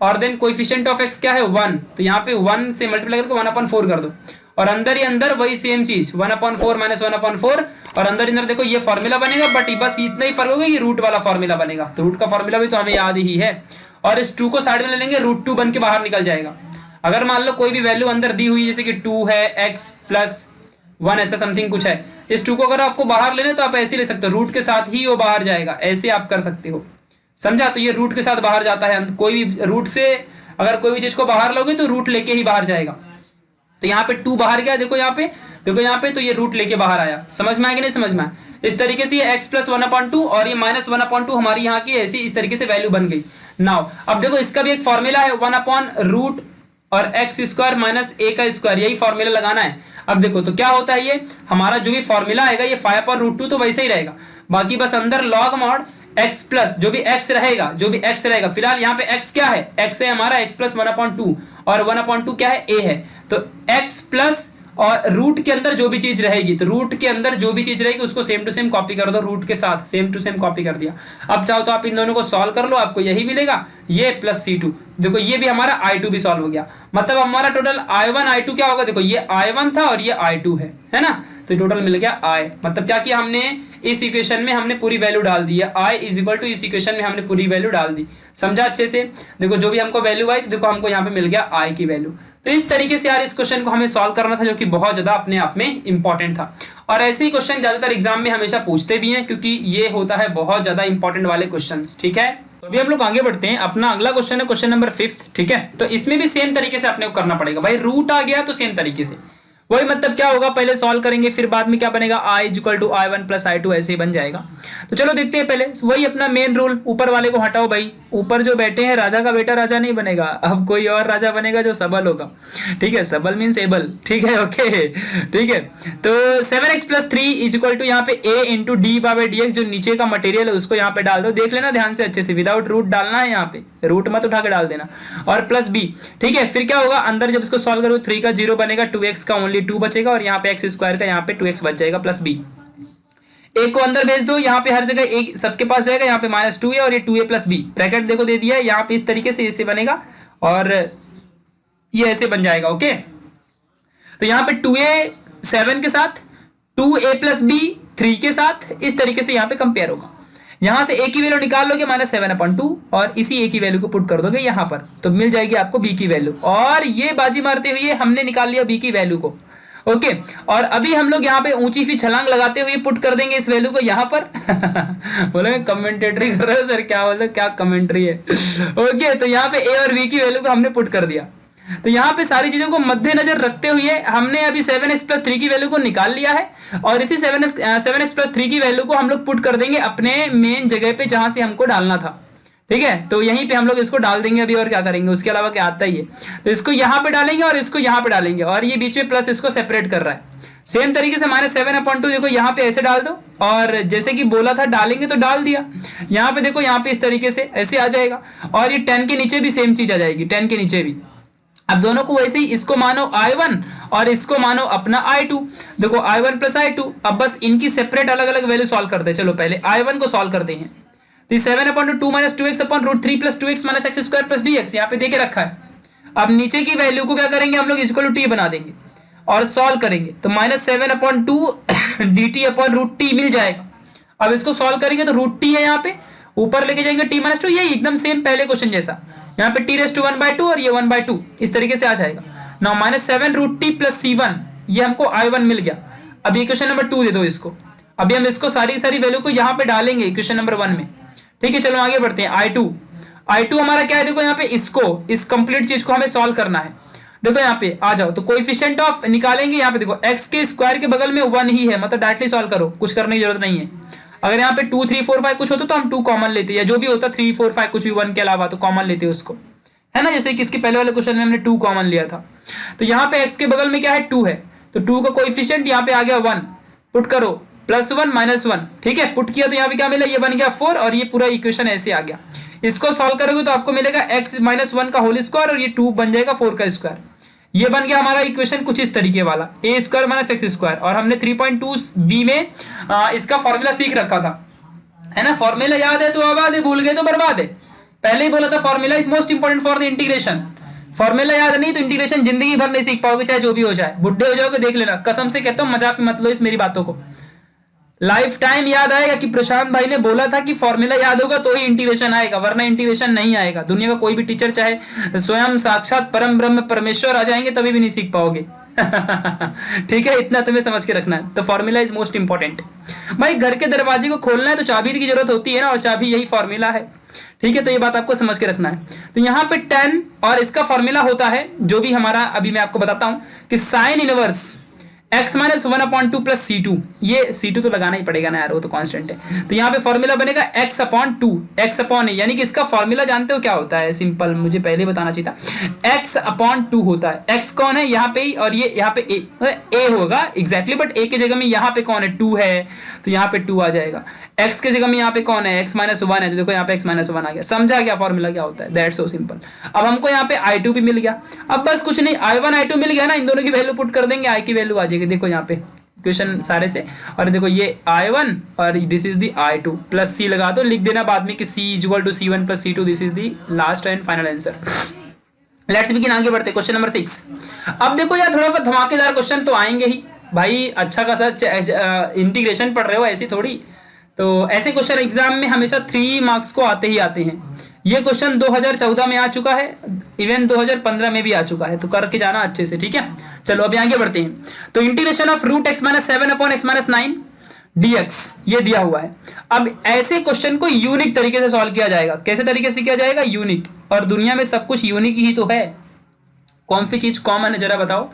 और देन कोएफिशिएंट ऑफ x क्या है 1, तो यहाँ पे 1 से मल्टीप्लाई करके 1/4 कर दो, और अंदर ही अंदर वही सेम चीज 1/4 माइनस 1/4, और अंदर अंदर देखो ये फॉर्मूला बनेगा, बट बस इतना ही फर्क होगा कि रूट वाला फॉर्मूला बनेगा, तो रूट का फॉर्मूला भी तो हमें याद ही है। और इस 2 को साइड में ले लेंगे, √2 बन के बाहर निकल जाएगा। अगर मान लो कोई भी वैल्यू अंदर दी हुई है, जैसे कि 2 है, x प्लस 1 ऐसा समथिंग कुछ है, इस 2 को अगर आपको बाहर लेना तो आप ऐसे ले सकते हो, रूट के साथ ही वो बाहर जाएगा, ऐसे आप कर सकते हो, समझा। तो ये रूट के साथ बाहर जाता है, कोई भी रूट से अगर कोई भी चीज को बाहर लोगे तो रूट लेके ही बाहर जाएगा। तो यहाँ पे 2 बाहर गया, देखो यहाँ पे, देखो यहाँ पे, तो ये रूट लेके बाहर आया। समझ में आया कि नहीं समझ में आया? इस तरीके से ये x प्लस 1/2 और ये माइनस 1/2 हमारी यहाँ की ऐसी इस तरीके से वैल्यू बन गई। नाउ अब देखो इसका भी एक फॉर्मूला है, 1/रूट और x स्क्वायर माइनस a का स्क्वायर, यही फॉर्मूला लगाना है। अब देखो तो क्या होता है, ये हमारा जो भी फॉर्मूला आएगा ये 5/√2 तो वैसे ही रहेगा, बाकी बस अंदर लॉग मॉड x प्लस जो भी x रहेगा, जो भी x रहेगा, फिलहाल यहाँ पे x क्या है, x है हमारा x प्लस 1/2 और 1/2 क्या है, a है, तो x प्लस और रूट के अंदर जो भी चीज रहेगी, तो रूट के अंदर जो भी चीज रहेगी उसको सेम टू सेम कॉपी कर दो, रूट के साथ सेम टू सेम कॉपी कर दिया। अब चाहो तो आप इन दोनों को सॉल्व कर लो, आपको यही मिलेगा, ये प्लस C2, देखो ये भी हमारा I2 भी सॉल्व हो गया। मतलब हमारा टोटल I1 I2 क्या होगा, देखो ये I1 था और ये I2 है ना, तो टोटल मिल गया I। मतलब क्या किया हमने, इस इक्वेशन में हमने पूरी वैल्यू डाल दी है, I इज इक्वल टू इस इक्वेशन में हमने पूरी वैल्यू डाल दी। समझा अच्छे से? देखो जो भी हमको वैल्यू आई, तो देखो हमको यहाँ पे मिल गया I की वैल्यू। तो इस तरीके से यार इस क्वेश्चन को हमें सॉल्व करना था, जो कि बहुत ज्यादा अपने आप में इंपॉर्टेंट था, और ऐसे ही क्वेश्चन ज्यादातर एग्जाम में हमेशा पूछते भी हैं, क्योंकि ये होता है बहुत ज्यादा इंपॉर्टेंट वाले क्वेश्चंस। ठीक है, तो अभी हम लोग आगे बढ़ते हैं। अपना अगला क्वेश्चन है क्वेश्चन नंबर 5। ठीक है, तो इसमें भी सेम तरीके से अपने को करना पड़ेगा भाई, रूट आ गया तो सेम तरीके से वही, मतलब क्या होगा, पहले सॉल्व करेंगे फिर बाद में क्या बनेगा, I is equal to I1 plus I2 ऐसे ही बन जाएगा। तो चलो देखते हैं, पहले वही अपना मेन रूल, ऊपर वाले को हटाओ भाई, ऊपर जो बैठे हैं राजा का बेटा राजा नहीं बनेगा, अब कोई और राजा बनेगा जो सबल होगा। ठीक है, सबल मीन्स एबल। ठीक है, ओके ठीक है। तो 7x plus 3 is equal to यहाँ पे a into d by d x, जो नीचे का मटेरियल है उसको यहाँ पे डाल दो, देख लेना ध्यान से अच्छे से, विदाउट रूट डालना है यहाँ पे, रूट मत उठा के डाल देना, और प्लस b। ठीक है, फिर क्या होगा, अंदर जब इसको सॉल्व करो 3 का 0 बनेगा, 2x का ओनली 2 बचेगा, और यहाँ पे x स्क्वायर का यहाँ पे 2x बच जाएगा प्लस b। a को अंदर भेज दो, यहाँ पे हर जगह एक सबके पास जाएगा, यहाँ पे -2 है और ये 2a प्लस b, ब्रैकेट देखो दे दिया है, यहाँ पे इस तरीके से ऐसे बनेगा और ये ऐसे बन जाएगा। ओके, तो यहाँ पे 2a 7 के साथ, 2a प्लस b 3 के साथ, इस तरीके से यहाँ पे कंपेयर होगा। यहां से a की वैल्यू निकाल लोगे -7/2 और इसी a की वैल्यू को पुट कर दोगे यहां पर, तो मिल जाएगी आपको b की वैल्यू, और ये बाजी मारते हुए हमने निकाल लिया b की वैल्यू को। ओके, और अभी हम लोग यहाँ पे ऊंची सी छलांग लगाते हुए पुट कर देंगे इस वैल्यू को यहाँ पर। बोले कमेंटेटरी कर रहे हो सर, क्या बोले, क्या कमेंट्री है। ओके, तो यहाँ पे a और b की वैल्यू को हमने पुट कर दिया। तो यहाँ पे सारी चीजों को मद्देनजर रखते हुए हमने अभी 7x प्लस 3 की वैल्यू को निकाल लिया है, और इसी 7x प्लस 3 की वैल्यू को हम लोग पुट कर देंगे अपने मेन जगह पे जहां से हमको डालना था। ठीक है, तो यहीं पे हम लोग इसको डाल देंगे अभी, और क्या करेंगे उसके अलावा क्या आता ही है, तो इसको यहाँ पे डालेंगे और इसको यहाँ पे डालेंगे, और ये बीच में प्लस इसको सेपरेट कर रहा है। सेम तरीके से -7/2 देखो यहाँ पे ऐसे डाल दो, और जैसे कि बोला था डालेंगे तो डाल दिया, यहाँ पे देखो यहाँ पे इस तरीके से ऐसे आ जाएगा, और ये 10 के नीचे भी सेम चीज आ जाएगी, 10 के नीचे भी। अब दोनों को वैसे ही, इसको मानो I1 और इसको मानो अपना I2। देखो I1 प्लस I2, अब बस इनकी सेपरेट अलग अलग वैल्यू सॉल्व करते हैं। चलो पहले I1 को सॉल्व करते हैं, तो 7/2 minus 2x upon √3 plus 2x minus x square plus dx यहाँ पे देके रखा है। अब नीचे की वैल्यू को क्या करेंगे हम लोग, इक्वल टू t बना देंगे और सॉल्व करेंगे, तो -7/2 dt अपॉन √t मिल जाएगा। अब इसको सॉल्व करेंगे तो √t है यहाँ पे, ऊपर लेके जाएंगे t-2, ये एकदम सेम पहले क्वेश्चन जैसा, यहाँ पे t⁻1/2 और ये 1/2 इस तरीके से आ जाएगा। नाउ -7√t प्लस c1, ये हमको I1 मिल गया। अब इक्वेशन नंबर 2 दे दो इसको, अभी हम इसको सारी सारी वैल्यू को यहाँ पे डालेंगे इक्वेशन नंबर 1 में। ठीक है, चलो आगे बढ़ते हैं। I2 हमारा क्या है, देखो यहाँ पे इसको, इस कंप्लीट चीज को हमें सॉल्व करना है। देखो यहाँ पे आ जाओ, तो कोएफिशिएंट ऑफ निकालेंगे, यहाँ पे देखो x के स्क्वायर के बगल में 1 ही है, मतलब डायरेक्टली सॉल्व करो, कुछ करने की जरूरत नहीं है। अगर यहाँ पे 2 3 4 5 कुछ होता तो हम 2 कॉमन लेते, या जो भी होता 3 4 5 कुछ भी 1 के अलावा तो कॉमन लेते उसको, है ना, जैसे कि इसके पहले वाले क्वेश्चन में हमने 2 कॉमन लिया था। तो यहाँ पे x के बगल में क्या है, 2 है, तो 2 का कोएफिशिएंट यहाँ पे आ गया 1, पुट करो +1 -1। ठीक है, पुट किया तो यहाँ पे क्या मिला, ये बन गया 4, और ये पूरा इक्वेशन ऐसे आ गया। इसको सॉल्व करोगे तो आपको मिलेगा x माइनस 1 का होल स्क्वायर और ये 2 बन जाएगा 4 का स्क्वायर। ये बन गया हमारा इक्वेशन कुछ इस तरीके वाला, ए स्क्वायर माइनस एक्स स्क्वायर। और हमने 3.2 बी में इसका फॉर्मूला सीख रखा था, है ना। फॉर्मूला याद है तो आबाद है, भूल गए तो बर्बाद है। पहले ही बोला था formula is most important for the integration. Formula याद नहीं तो इंटीग्रेशन जिंदगी भर नहीं सीख पाओगे, चाहे जो भी हो जाए। बुढ़े हो जाओगे देख लेना, कसम से कहता हूं, मजाक में मत लो इस मेरी बातों को। लाइफ टाइम याद आएगा कि प्रशांत भाई ने बोला था कि फॉर्मूला याद होगा तो ही इंटीग्रेशन आएगा, वरना इंटीग्रेशन नहीं आएगा। दुनिया का कोई भी टीचर, चाहे स्वयं साक्षात परम ब्रह्म परमेश्वर आ जाएंगे तभी भी नहीं सीख पाओगे। ठीक है, इतना तुम्हें समझ के रखना है। तो फॉर्मूला इज मोस्ट इंपॉर्टेंट। भाई घर के दरवाजे को खोलना है तो चाबी की जरूरत होती है ना, और चाबी यही फॉर्मूला है। ठीक है, तो ये बात आपको समझ के रखना है। तो यहाँ पे 10 और इसका फॉर्मूला होता है जो भी हमारा, अभी मैं आपको बताता हूं कि sine inverse x minus 1/2 plus C2। ये C2 तो लगाना ही पड़ेगा ना यार, वो तो कांस्टेंट है। तो यहाँ पे फॉर्मूला बनेगा x/2, x अपॉन, यानी कि इसका फॉर्मूला जानते हो क्या होता है? सिंपल, मुझे पहले बताना चाहिए था। x/2 होता है। x कौन है यहाँ पे, और ये यहाँ पे a होगा एग्जैक्टली, बट a की जगह में यहाँ पे कौन है? 2 है, तो यहाँ पे 2 आ जाएगा। x की जगह में यहाँ पे कौन है? x माइनस 1 है, तो देखो यहाँ पे x माइनस 1 आ गया। समझा क्या फॉर्मूला क्या होता है? That's so simple. अब हमको यहाँ पे I2 भी मिल गया। अब बस कुछ नहीं, I1 I2 मिल गया ना, इन दोनों की वैल्यू पुट कर देंगे, I की वैल्यू आ जाएगी। देखो यहाँ पे इक्वेशन सारे से, और देखो ये I1 और this is the I2 plus C लगा दो, लिख देना बाद में कि C equal to C1 plus C2, this is the last and final answer. Let's begin, आगे बढ़ते क्वेश्चन नंबर 6। अब देखो यार थोड़ा सा धमाकेदार क्वेश्चन तो आएंगे ही भाई, अच्छा खासा इंटीग्रेशन पढ़ रहे हो ऐसी थोड़ी, तो ऐसे क्वेश्चन एग्जाम में हमेशा 3 मार्क्स को आते ही आते हैं। ये क्वेश्चन 2014 में आ चुका है, इवन 2015 में भी आ चुका है, तो करके जाना अच्छे से, ठीक है। चलो अभी आगे बढ़ते हैं। तो integration of root x minus 7 upon x minus 9 dx ये दिया हुआ है। अब ऐसे क्वेश्चन को यूनिक तरीके से सॉल्व किया जाएगा। कैसे तरीके से किया जाएगा? यूनिक। और दुनिया में सब कुछ यूनिक ही तो है, कौन सी चीज कॉमन है जरा बताओ।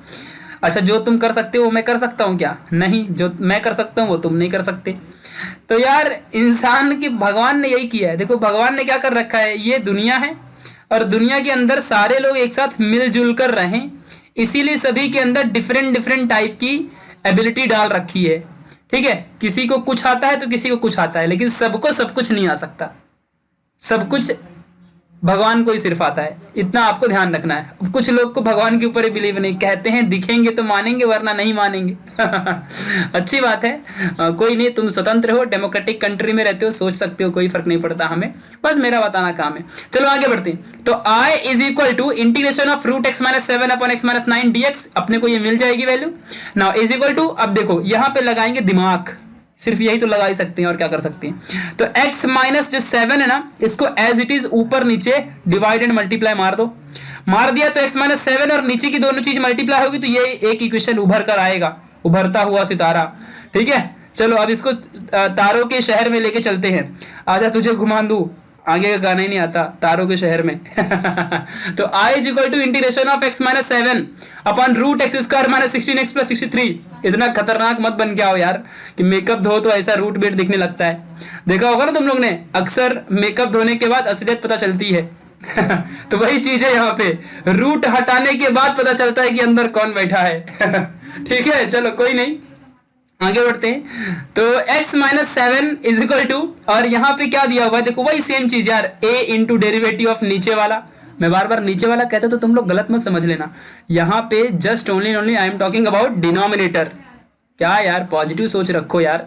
अच्छा, जो तुम कर सकते हो वो मैं कर सकता हूँ क्या? नहीं, जो मैं कर सकता हूँ वो तुम नहीं कर सकते। तो यार इंसान के, भगवान ने यही किया है। देखो भगवान ने क्या कर रखा है, ये दुनिया है और दुनिया के अंदर सारे लोग एक साथ मिलजुल कर रहें, इसीलिए सभी के अंदर डिफरेंट डिफरेंट टाइप की एबिलिटी डाल रखी है। ठीक है, किसी को कुछ आता है तो किसी को कुछ आता है, लेकिन सबको सब कुछ नहीं आ सकता। सब कुछ भगवान को ही सिर्फ आता है, इतना आपको ध्यान रखना है। कुछ लोग को भगवान के ऊपर ही बिलीव नहीं, कहते हैं दिखेंगे तो मानेंगे वरना नहीं मानेंगे। अच्छी बात है, कोई नहीं, तुम स्वतंत्र हो, डेमोक्रेटिक कंट्री में रहते हो, सोच सकते हो, कोई फर्क नहीं पड़ता हमें, बस मेरा बताना काम है। चलो आगे बढ़ते हैं। तो I is equal to integration of root x minus 7 upon x minus 9 dx, अपने को ये मिल जाएगी value. Now is equal to, अब देखो यहाँ पे लगाएंगे दिमाग, सिर्फ यही तो लगा ही सकते हैं और क्या कर सकते हैं। तो x माइनस जो 7 है ना, इसको एज इट इज ऊपर नीचे डिवाइड एंड मल्टीप्लाई मार दो। मार दिया तो x माइनस 7 और नीचे की दोनों चीज मल्टीप्लाई होगी तो ये एक इक्वेशन उभर कर आएगा, उभरता हुआ सितारा। ठीक है, चलो अब इसको तारों के शहर में लेके चलते हैं। आजा तुझे घुमा दूं, आगे का गाना ही नहीं आता, तारों के शहर में। तो I is equal to integration of x minus 7 upon root x square minus 16x plus 63। इतना खतरनाक मत बन के आओ यार कि मेकअप धो तो ऐसा रूट बेट दिखने लगता है। देखा होगा ना तुम लोग ने, अक्सर मेकअप धोने के बाद असलियत पता चलती है। तो वही चीज है यहाँ पे, रूट हटाने के बाद पता चलता है कि अंदर कौन बैठा है। ठीक है, चलो कोई नहीं, आगे बढ़ते हैं। तो x minus 7 is equal to, और यहाँ पे क्या दिया हुआ है देखो, वही सेम चीज यार, a इंटू डेरिवेटिव ऑफ नीचे वाला। मैं बार बार नीचे वाला कहता तो तुम लोग गलत मत समझ लेना, यहाँ पे just only I am talking about denominator. क्या यार, पॉजिटिव सोच रखो यार,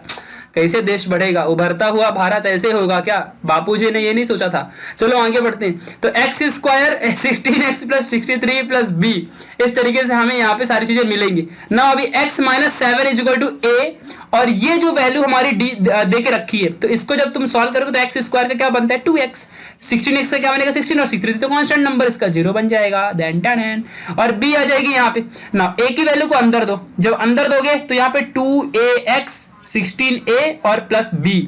कैसे देश बढ़ेगा, उभरता हुआ भारत ऐसे होगा क्या? बापूजी ने ये नहीं सोचा था। चलो आगे बढ़ते हैं। तो x square 16x plus 63 plus b, इस तरीके से हमें यहाँ पे सारी चीजें मिलेंगी ना। अभी x minus 7 is equal to a, और ये जो वैल्यू हमारी डी दे के रखी है, तो इसको जब तुम सॉल्व करोगे तो एक्स स्क्वायर का क्या बनता है 2x, 16x का क्या बनेगा 16, और 63 तो कांस्टेंट नंबर, इसका 0 बन जाएगा। देन 10 और b आ जाएगी यहाँ पे ना। a की वैल्यू को अंदर दो, जब अंदर दोगे तो यहाँ पे 2ax 16a और प्लस b,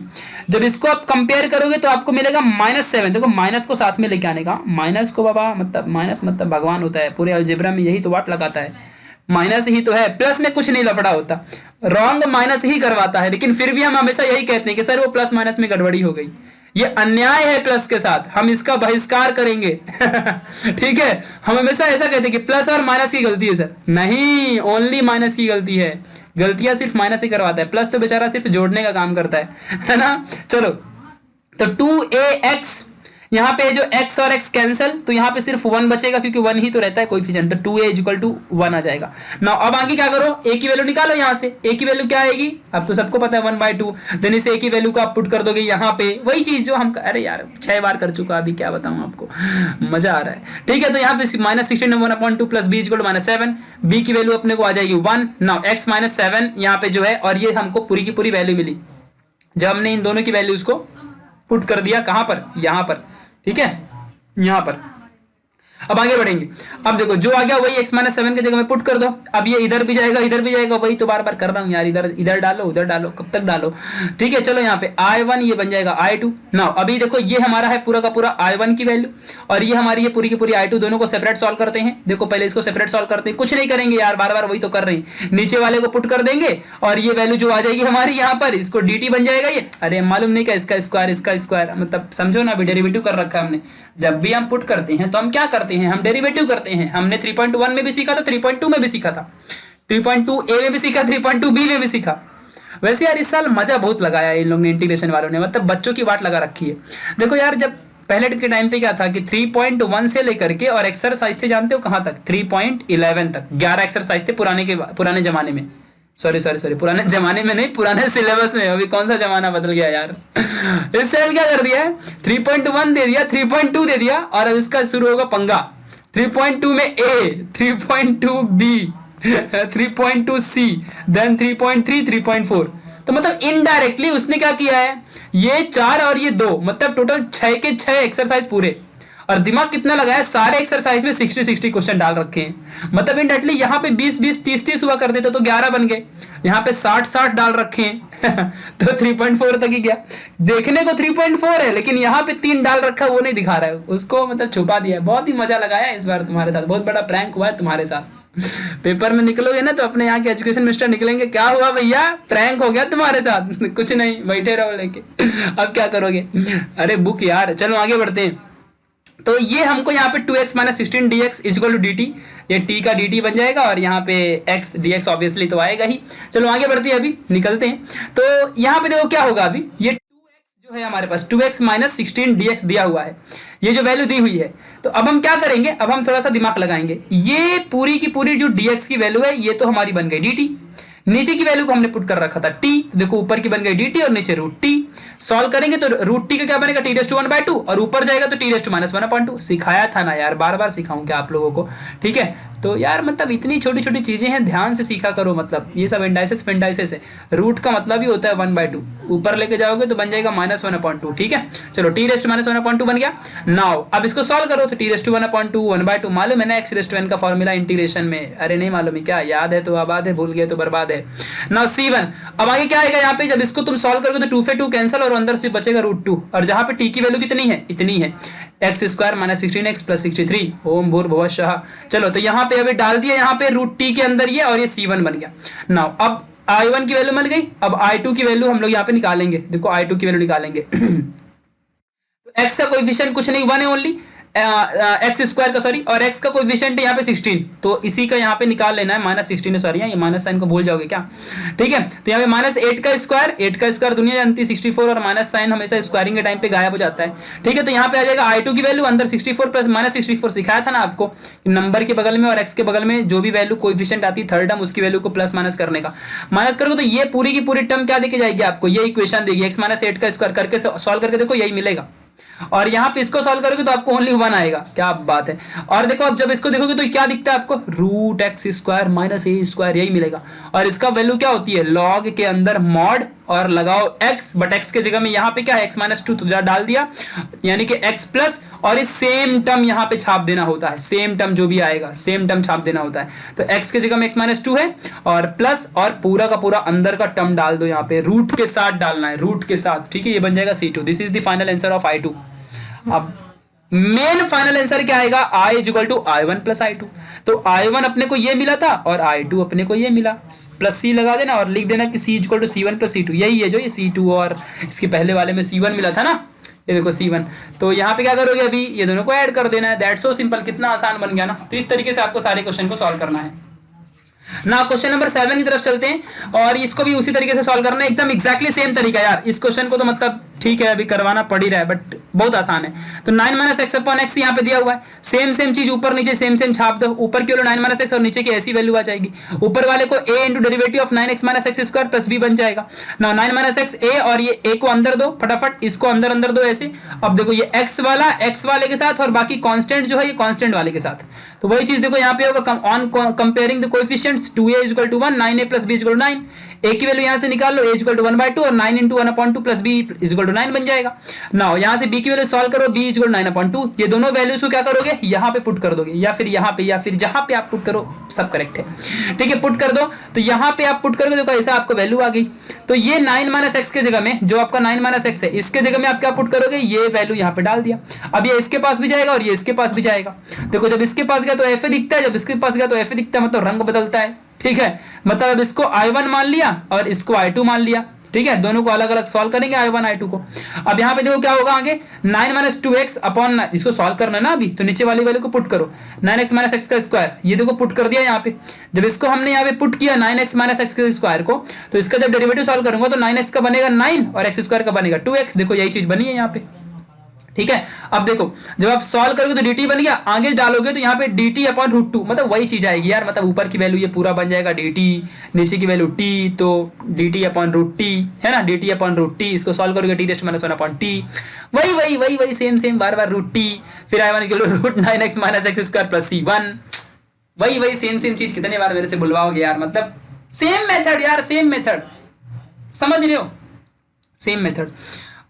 जब इसको आप कंपेयर करोगे तो आपको मिलेगा -7। देखो माइनस को साथ में लेके आने का, माइनस को बाबा मतलब माइनस मतलब भगवान होता है, पूरे अलजेब्रा में यही तो वाट लगाता है, माइनस ही तो है, प्लस में कुछ नहीं लफड़ा होता, रॉन्ग माइनस ही करवाता है। लेकिन फिर भी हम हमेशा यही कहते हैं कि सर वो प्लस माइनस में गड़बड़ी हो गई, ये अन्याय है प्लस के साथ, हम इसका बहिष्कार करेंगे। ठीक है, हम हमेशा ऐसा कहते हैं कि प्लस और माइनस की गलती है सर, नहीं, ओनली माइनस की गलती है, गलतियां सिर्फ माइनस ही करवाता है, प्लस तो बेचारा सिर्फ जोड़ने का काम करता है ना। चलो, तो 2ax यहाँ पे जो x और x कैंसिल, तो यहाँ पे सिर्फ 1 बचेगा क्योंकि 1 ही तो रहता है कोएफिशिएंट, तो 2a = 1 आ जाएगा ना। अब आगे क्या करो, a की वैल्यू निकालो यहाँ से। a की वैल्यू क्या आएगी, अब तो सबको पता है 1/2। देन इस a की वैल्यू को आप पुट कर दोगे यहाँ पे, वही चीज जो हम, अरे यार 6 बार कर चुका, अभी क्या बताऊं आपको, मजा आ रहा है। ठीक है, तो यहाँ पे -16 1/2 प्लस b = -7, b की वैल्यू अपने को आ जाएगी 1 ना, x - 7 यहाँ पे जो है, और ये हमको पूरी की पूरी वैल्यू मिली जब हमने इन दोनों की वैल्यूज को पुट कर दिया कहां पर, यहां पर। ठीक है, यहां पर। अब आगे बढ़ेंगे। अब देखो जो आ गया वही x - 7 की जगह में पुट कर दो। अब ये इधर भी जाएगा इधर भी जाएगा, वही तो बार बार कर रहा हूं यार, इधर इधर डालो उधर डालो, कब तक डालो। ठीक है, चलो यहाँ पे I1 ये बन जाएगा I2 ना। अभी देखो ये हमारा है पूरा का पूरा I1 की वैल्यू, और ये हमारी है पूरी की पूरी I2, दोनों को सेपरेट सॉल्व करते हैं। देखो पहले इसको सेपरेट सॉल्व करते हैं, कुछ नहीं करेंगे यार, बार बार वही तो कर रहे हैं, नीचे वाले को पुट कर देंगे और ये वैल्यू जो आ जाएगी हमारी यहाँ पर, इसको dt बन जाएगा ये। अरे मालूम नहीं क्या, इसका स्क्वायर, मतलब समझो ना, अभी डेरिवेटिव कर रखा है हमने। जब भी हम पुट करते हैं तो हम क्या करते हैं, हम डेरिवेटिव करते हैं। हमने 3.1 में भी सीखा था, 3.2 में भी सीखा था, 3.2a में भी सीखा, 3.2b में भी सीखा। वैसे यार इस साल मजा बहुत लगाया इन लोग ने, इंटीग्रेशन वालों ने, मतलब बच्चों की वाट लगा रखी है। देखो यार जब पहले के टाइम पे क्या था कि 3.1 से लेकर के, और एक्सरसाइज थे जानते हो कहां तक, 3.11 तक 11 एक्सरसाइज थे पुराने जमाने में। सॉरी पुराने जमाने में नहीं, पुराने सिलेबस में। अभी कौन सा जमाना बदल गया यार। इस साल क्या कर दिया है, 3.1 दे दिया, 3.2 दे दिया, और अब इसका शुरू होगा पंगा। 3.2 में A, 3.2 B, 3.2 C, देन 3.3, 3.4। तो मतलब इनडायरेक्टली उसने क्या किया है, ये 4 और ये 2, मतलब टोटल 6 के 6 एक्सरसाइज पूरे। और दिमाग कितना लगाया, सारे एक्सरसाइज में 60-60 क्वेश्चन डाल रखे हैं। मतलब इनडायरेक्टली यहाँ पे 20-20, 30-30 हुआ कर देते तो 11 बन गए, यहाँ पे 60-60 डाल रखे हैं तो 3.4 तक ही गया। देखने को 3.4 है, लेकिन यहाँ पे 3 डाल रखा, वो नहीं दिखा रहा है उसको, मतलब छुपा दिया है। बहुत ही मजा लगाया इस बार तुम्हारे साथ, बहुत बड़ा प्रैंक हुआ है तुम्हारे साथ। पेपर में निकलोगे ना तो अपने यहाँ के एजुकेशन मिनिस्टर निकलेंगे, क्या हुआ भैया, प्रैंक हो गया तुम्हारे साथ। कुछ नहीं, बैठे रहो लेके, अब क्या करोगे। अरे बुक यार, चलो आगे बढ़ते हैं। तो ये हमको यहाँ पे 2x - 16 dx = dt, ये t का dt बन जाएगा, और यहाँ पे x dx ऑब्वियसली तो आएगा ही। चलो आगे बढ़ते हैं, अभी निकलते हैं। तो यहाँ पे देखो क्या होगा, अभी ये 2x जो है हमारे पास, 2x - 16 dx दिया हुआ है, ये जो वैल्यू दी हुई है। तो अब हम क्या करेंगे, अब हम थोड़ा सा दिमाग लगाएंगे। ये पूरी की पूरी जो dx की वैल्यू है, ये तो हमारी बन गई dt, नीचे की वैल्यू को हमने पुट कर रखा था t, तो देखो ऊपर की बन गई dt और नीचे √t। सॉल्व करेंगे तो √t का क्या बनेगा, t⁻², और ऊपर जाएगा तो t⁻⁻²। सिखाया था ना यार, बार बार सिखाऊं क्या आप लोगों को। ठीक है, तो यार मतलब इतनी छोटी छोटी चीजें हैं, ध्यान से सीखा करो। मतलब ये सब इंडाइसिस फिंडाइसिस है, रूट का मतलब ही होता है 1/2, ऊपर लेके जाओगे तो बन जाएगा -1/2। ठीक है, चलो t⁻⁻² बन गया। नाउ अब इसको सॉल्व करो तो t⁻⁻² 1/2, मालूम है ना x⁻n का फॉर्मूला इंटीग्रेशन में, अरे नहीं मालूम है क्या, याद है तो आबाद है, भूल गए तो बर्बाद है। नाउ c1, अब आगे क्या आएगा यहाँ पे, जब इसको तुम सॉल्व करोगे तो 2 से 2 कैंसिल, और अंदर से बचेगा √2, और जहां पे t की वैल्यू कितनी है, इतनी है, x² - 16x + 63 ओम भूर्भुवः स्वः। चलो तो यहाँ पे अभी डाल दिया, यहाँ पे √t के अंदर ये, और ये c1 बन गया। नाउ अब i1 की वैल्यू मिल गई, अब i2 की वैल्यू हम लोग यहाँ पे निकालेंगे। देखो i2 की वैल्यू निकालेंगे तो x का कोएफिशिएंट कुछ नहीं, 1 है ओनली, x² का सॉरी, और x का कोएफिशिएंट यहाँ पे 16, तो इसी का यहाँ पे निकाल लेना है, -16 सॉरी, ये माइनस साइन को भूल जाओगे क्या। ठीक है, तो यहाँ पे -8 का स्क्वायर, 8 का स्क्वायर दुनिया जानती है 64, और माइनस साइन हमेशा स्क्वायरिंग के टाइम पे गायब हो जाता है। ठीक है, तो यहाँ पे आ जाएगा i2 की वैल्यू, अंदर 64 प्लस -64, सिखाया था ना आपको, नंबर के बगल में और x के बगल में जो भी वैल्यू कोएफिशिएंट आती है थर्ड टर्म, उसकी वैल्यू को प्लस माइनस करने का। माइनस करोगे तो ये पूरी की पूरी टर्म क्या देके जाएगी आपको, ये इक्वेशन देगी, x - 8 का स्क्वायर करके सॉल्व करके देखो यही मिलेगा, और यहाँ पे इसको सॉल्व करोगे तो आपको ओनली 1 आएगा। क्या बात है। और देखो अब जब इसको देखोगे तो क्या दिखता है आपको, √x² - a², यही मिलेगा। और इसका वैल्यू क्या होती है, लॉग के अंदर मॉड, और लगाओ x, बट x के जगह में यहाँ पे क्या है, x - 2 तो डाल दिया, यानी कि x प्लस, और इस सेम टर्म यहाँ पे छाप देना होता है, सेम टर्म जो भी आएगा सेम टर्म छाप देना होता है। तो x के जगह में x - 2 है, और प्लस, और पूरा का पूरा अंदर का टर्म डाल दो, यहाँ पे रूट के साथ डालना है, रूट के साथ। ठीक है, ये बन जाएगा c2। This is the final answer of i2। अब मेन फाइनल आंसर क्या आएगा, i = i1 + i2। तो i1 अपने को ये मिला था, और i2 अपने को ये मिला, प्लस c लगा देना और लिख देना कि c = c1 + c2। यही है जो ये c2 और इसके पहले वाले में c1 मिला था ना, ये देखो c1। तो यहाँ पे क्या करोगे, अभी ये दोनों को ऐड कर देना है, दैट्स सो सिंपल। कितना आसान बन गया ना। तो इस तरीके से आपको सारे क्वेश्चन को सॉल्व करना है ना। क्वेश्चन नंबर 7 की तरफ चलते हैं, और इसको भी उसी तरीके से सॉल्व करना है, एकदम एग्जैक्टली सेम तरीका। यार इस क्वेश्चन को तो मतलब ठीक है अभी करवाना पड़ ही रहा है, बट बहुत आसान है। तो 9 माइनस एक्स अपॉन एक्स यहाँ पे दिया हुआ है, सेम सेम चीज ऊपर नीचे सेम सेम छाप दो, ऊपर की वैल्यू 9 माइनस एक्स और नीचे की ऐसी वैल्यू आ जाएगी। ऊपर वाले को a into derivative of 9x minus x square plus b बन जाएगा ना। 9 माइनस एक्स ए और ये a को अंदर दो फटाफट, इसको अंदर अंदर दो ऐसे। अब देखो ये x वाला x वाले के साथ और बाकी कांस्टेंट जो है ये कांस्टेंट वाले के साथ। तो वही चीज देखो यहाँ पे होगा on comparing the coefficients 2a is equal to 1, 9a plus b is equal to 9। a की वैल्यू यहाँ से निकाल लो, a इज इक्वल टू 1/2 और 9 into 1/2 plus b is equal to 9 बन जाएगा। नाउ यहाँ से b की वैल्यू सॉल्व करो, b इज इक्वल टू 9/2। ये दोनों वैल्यूज को क्या करोगे, यहाँ पे पुट कर दोगे या फिर यहाँ पे या फिर जहाँ पे आप पुट करो सब करेक्ट है, ठीक है। पुट कर दो, तो यहाँ पे आप पुट करोगे देखो ऐसा आपको वैल्यू आ गई। तो ये 9 माइनस एक्स के जगह में जो आपका 9 माइनस एक्स है इसके जगह में आप क्या पुट करोगे, ये वैल्यू यहाँ पे डाल दिया। अब ये इसके पास भी जाएगा और ये इसके पास भी जाएगा। देखो जब इसके पास गया तो एफ दिखता है, जब इसके पास गया तो एफ दिखता है, मतलब रंग बदलता है, ठीक है। मतलब अब इसको I1 मान लिया और इसको I2 मान लिया, ठीक है। दोनों को अलग अलग सॉल्व करेंगे I1 I2 को। अब यहाँ पे देखो क्या होगा आगे, 9 माइनस 2x अपॉन, इसको सॉल्व करना है ना अभी, तो नीचे वाली वैल्यू को पुट करो, 9x माइनस एक्स का स्क्वायर, ये देखो पुट कर दिया यहाँ पे। जब इसको हमने यहाँ पे पुट किया 9x माइनस एक्स के स्क्वायर को, तो इसका जब डेरिवेटिव सॉल्व करूंगा तो 9x का बनेगा 9 और एक्स स्क्वायर का बनेगा 2x। देखो यही चीज बनी है यहाँ पे, ठीक है। अब देखो जब आप सॉल्व करोगे तो dt बन गया, आगे डालोगे तो यहाँ पे dt अपॉन रूट 2, मतलब वही चीज आएगी यार, मतलब ऊपर की वैल्यू ये पूरा बन जाएगा dt, नीचे की वैल्यू t, तो dt अपॉन रूट t है ना, dt अपॉन रूट t। इसको सॉल्व करोगे t रेस्ट माइनस 1 अपॉन t, वही वही वही वही सेम सेम बार बार रूट t, फिर I1 equal to root 9x minus x square plus c1, वही वही सेम सेम चीज कितने बार मेरे से बुलवाओगे यार, मतलब सेम मेथड यार, सेम मेथड, समझ रहे हो, same method.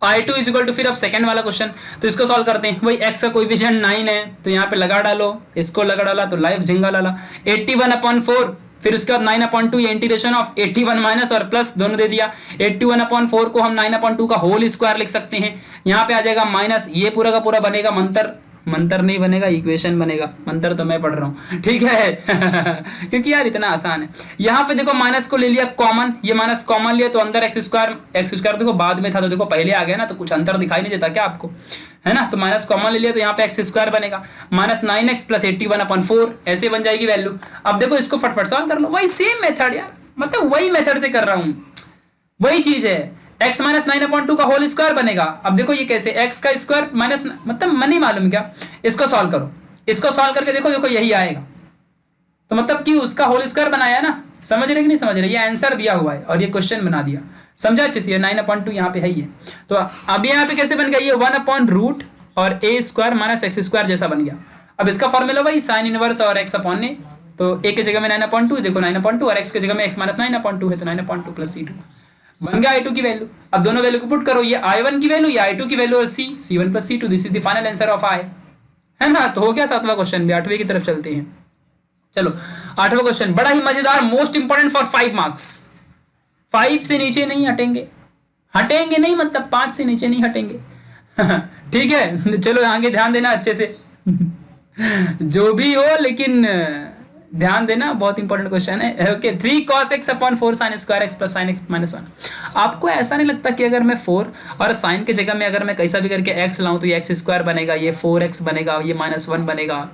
I2 is equal to, फिर अब सेकंड वाला क्वेश्चन, तो इसको सॉल्व करते हैं। वही x का कोएफिशिएंट 9 है तो यहाँ पे लगा डालो, इसको लगा डाला तो लाइफ झिंगा लाला 81/4, फिर उसके बाद 9/2 ये इंटीग्रेशन ऑफ 81 माइनस और प्लस दोनों दे दिया। 81/4 को हम 9/2 का होल स्क्वायर लिख सकते हैं, यहाँ पे आ जाएगा माइनस, ये पूरा का पूरा बनेगा मंतर, मंतर नहीं बनेगा इक्वेशन बनेगा, मंतर तो मैं पढ़ रहा हूँ, ठीक है क्योंकि यार इतना आसान है। यहाँ पे देखो माइनस को ले लिया कॉमन, ये माइनस कॉमन लिया तो अंदर एक्स स्क्वायर देखो बाद में था तो देखो पहले आ गया ना, तो कुछ अंतर दिखाई नहीं देता क्या आपको, है ना। तो माइनस कॉमन ले लिया तो यहाँ पे एक्स स्क्वायर बनेगा, माइनस 9x प्लस 81/4 ऐसे बन जाएगी वैल्यू। अब देखो इसको फटफट सॉल्व कर लो, वही सेम मेथड यार, मतलब वही मेथड से कर रहा हूँ, वही चीज है। x माइनस 9/2 का होल स्क्वायर बनेगा। अब देखो ये कैसे, x का स्क्वायर माइनस, मतलब मन नहीं मालूम क्या, इसको सॉल्व करो, इसको सॉल्व करके देखो, देखो यही आएगा, तो मतलब कि उसका होल स्क्वायर बनाया ना, समझ रहे कि नहीं समझ रहे, ये आंसर दिया हुआ है और ये क्वेश्चन बना दिया, समझा अच्छे से। 9/2 यहाँ पे है ये, तो अब यहाँ पे कैसे बन गया, ये 1/रूट और a square minus x square जैसा बन गया। अब इसका फॉर्मूला भाई साइन इनवर्स और x अपॉन ए, तो a की जगह में 9/2 देखो 9/2 और x की जगह में x माइनस 9/2 है, तो 9/2 प्लस c2 बन गया I2 की वैल्यू। अब दोनों वैल्यू को पुट करो, ये I1 की वैल्यू, ये I2 की वैल्यू और C1 plus C2, this is the final answer of I, है ना। तो हो गया सातवां क्वेश्चन भी। आठवें की तरफ चलते हैं, चलो आठवां क्वेश्चन बड़ा ही मजेदार, मोस्ट इंपोर्टेंट फॉर 5 मार्क्स, 5 से नीचे नहीं हटेंगे, हटेंगे नहीं मतलब 5 से नीचे नहीं हटेंगे ठीक है। चलो आगे ध्यान देना अच्छे से जो भी हो, लेकिन ध्यान देना, बहुत इंपॉर्टेंट क्वेश्चन है। Okay, 3 cos x upon 4 sin square x plus sin x minus 1। आपको ऐसा नहीं लगता कि अगर मैं 4 और sin के जगह में अगर मैं कैसा भी करके x लाऊं तो ये x स्क्वायर बनेगा, ये 4x बनेगा, ये -1 बनेगा,